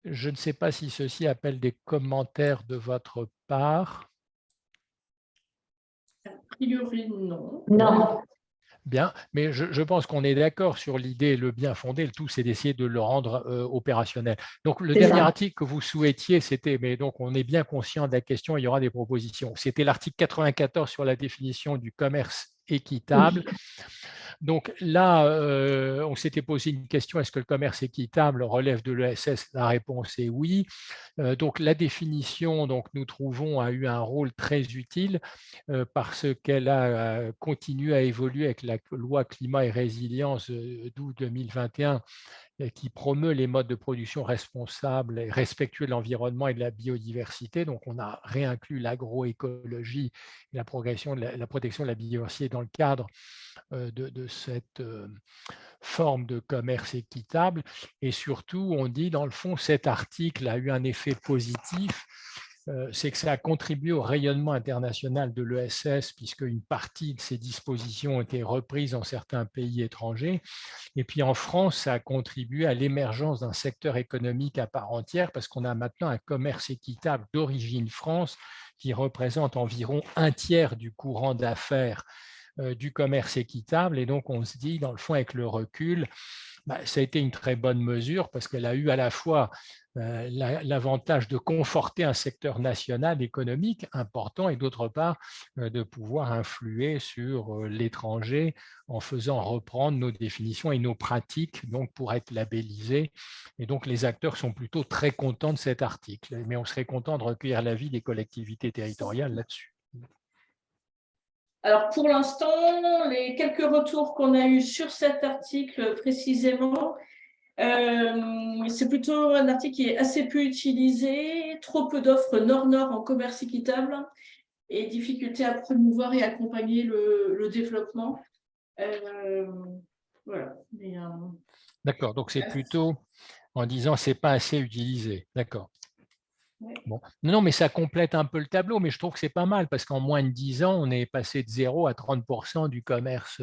Je ne sais pas si ceci appelle des commentaires de votre part. A priori, non. Non. Bien, mais je pense qu'on est d'accord sur l'idée, le bien fondé, le tout, c'est d'essayer de le rendre opérationnel. Donc, le dernier article que vous souhaitiez, c'était, mais donc on est bien conscient de la question, il y aura des propositions. C'était l'article 94 sur la définition du commerce équitable. Oui. Donc là, on s'était posé une question, est-ce que le commerce équitable relève de l'ESS? La réponse est oui. Donc la définition, donc, nous trouvons, a eu un rôle très utile parce qu'elle a continué à évoluer avec la loi climat et résilience d'août 2021 qui promeut les modes de production responsables et respectueux de l'environnement et de la biodiversité. Donc, on a réinclus l'agroécologie et la protection de la biodiversité dans le cadre de cette forme de commerce équitable. Et surtout, on dit, dans le fond, cet article a eu un effet positif, c'est que ça a contribué au rayonnement international de l'ESS, puisque une partie de ces dispositions ont été reprises dans certains pays étrangers. Et puis en France, ça a contribué à l'émergence d'un secteur économique à part entière, parce qu'on a maintenant un commerce équitable d'origine France qui représente environ un tiers du courant d'affaires du commerce équitable. Et donc, on se dit, dans le fond, avec le recul, ça a été une très bonne mesure parce qu'elle a eu à la fois l'avantage de conforter un secteur national économique important et d'autre part de pouvoir influer sur l'étranger en faisant reprendre nos définitions et nos pratiques donc pour être labellisés. Et donc les acteurs sont plutôt très contents de cet article, mais on serait content de recueillir l'avis des collectivités territoriales là-dessus. Alors, pour l'instant, les quelques retours qu'on a eus sur cet article précisément, c'est plutôt un article qui est assez peu utilisé, trop peu d'offres nord-nord en commerce équitable et difficulté à promouvoir et accompagner le développement. Voilà. D'accord, donc c'est plutôt en disant c'est pas assez utilisé. D'accord. Bon. Non, mais ça complète un peu le tableau, mais je trouve que c'est pas mal parce qu'en moins de 10 ans, on est passé de 0 à 30% du commerce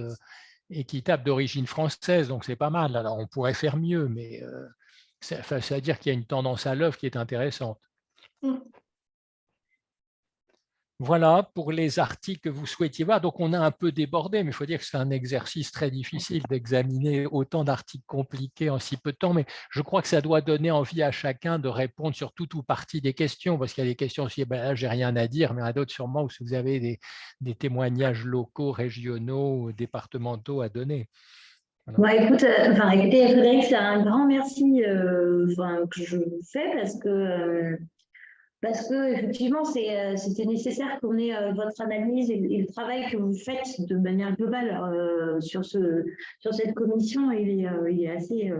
équitable d'origine française, donc c'est pas mal. Alors, on pourrait faire mieux, mais ça veut dire qu'il y a une tendance à l'œuvre qui est intéressante. Voilà pour les articles que vous souhaitiez voir. Donc, on a un peu débordé, mais il faut dire que c'est un exercice très difficile d'examiner autant d'articles compliqués en si peu de temps. Mais je crois que ça doit donner envie à chacun de répondre sur tout ou partie des questions, parce qu'il y a des questions aussi, ben là, j'ai rien à dire, mais il y en a d'autres sûrement où vous avez des témoignages locaux, régionaux, départementaux à donner. Voilà. Bon, écoutez, Frédéric, c'est un grand merci que je vous fais parce que effectivement, c'était nécessaire qu'on ait votre analyse et le travail que vous faites de manière globale sur cette commission. Il est assez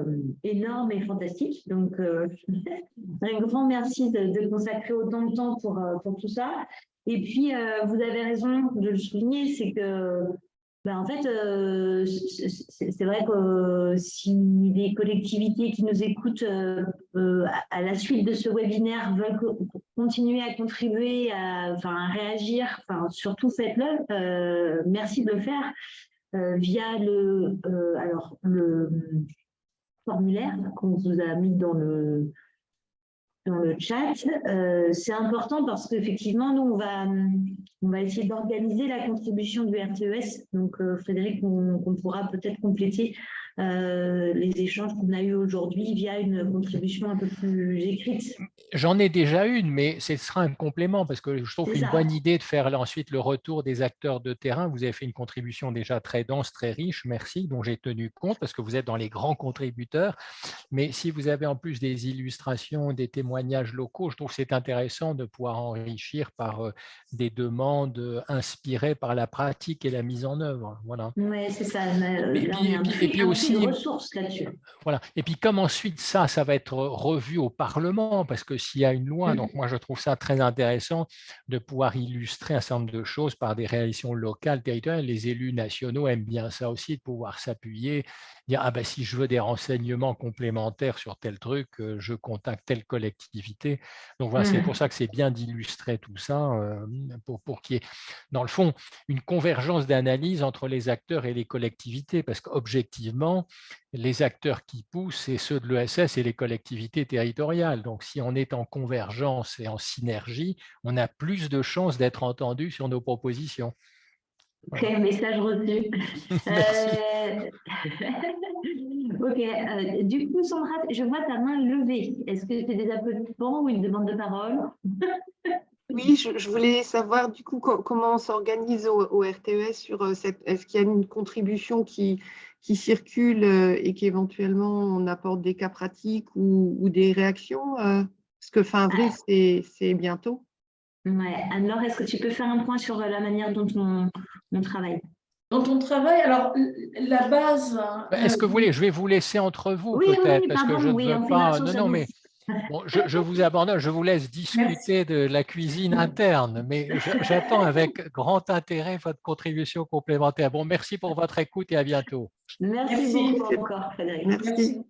énorme et fantastique. Donc, un grand merci de consacrer autant de temps pour tout ça. Et puis, vous avez raison de le souligner, c'est que en fait, c'est vrai que si les collectivités qui nous écoutent à la suite de ce webinaire veulent continuer à contribuer, à réagir, surtout faites-le. Merci de le faire via le formulaire qu'on vous a mis dans le chat. C'est important parce qu'effectivement, nous, on va essayer d'organiser la contribution du RTES. Donc, Frédéric, on pourra peut-être compléter les échanges qu'on a eus aujourd'hui via une contribution un peu plus écrite. J'en ai déjà une, mais ce sera un complément parce que je trouve une bonne idée de faire ensuite le retour des acteurs de terrain. Vous avez fait une contribution déjà très dense, très riche, merci, dont j'ai tenu compte parce que vous êtes dans les grands contributeurs. Mais si vous avez en plus des illustrations, des témoignages locaux, je trouve que c'est intéressant de pouvoir enrichir par des demandes inspirées par la pratique et la mise en œuvre. Voilà. Oui, c'est ça. Et puis aussi, ressources là-dessus. Voilà. Et puis comme ensuite ça va être revu au Parlement, parce que s'il y a une loi, donc moi je trouve ça très intéressant de pouvoir illustrer un certain nombre de choses par des réalisations locales, territoriales. Les élus nationaux aiment bien ça aussi, de pouvoir s'appuyer, dire ah ben si je veux des renseignements complémentaires sur tel truc, je contacte telle collectivité. Donc voilà, c'est pour ça que c'est bien d'illustrer tout ça pour qu'il y ait, dans le fond, une convergence d'analyse entre les acteurs et les collectivités, parce qu'objectivement, les acteurs qui poussent, c'est ceux de l'ESS et les collectivités territoriales. Donc, si on est en convergence et en synergie, on a plus de chances d'être entendu sur nos propositions. Voilà. Ok, message reçu. Ok, du coup, Sandra, je vois ta main levée. Est-ce que c'est des applaudissements ou une demande de parole? Oui, je voulais savoir du coup comment on s'organise au RTES sur est-ce qu'il y a une contribution qui circule et qu'éventuellement on apporte des cas pratiques ou des réactions parce que fin avril, c'est bientôt. Ouais. Alors, est-ce que tu peux faire un point sur la manière dont on travaille? Dont on travaille, alors la base… Est-ce que vous voulez, je vais vous laisser entre vous peut-être, parce que je ne veux pas… Non, mais… Bon, je vous abandonne, je vous laisse discuter de la cuisine interne, mais j'attends avec grand intérêt votre contribution complémentaire. Bon, merci pour votre écoute et à bientôt. Merci beaucoup encore, Frédéric. Merci.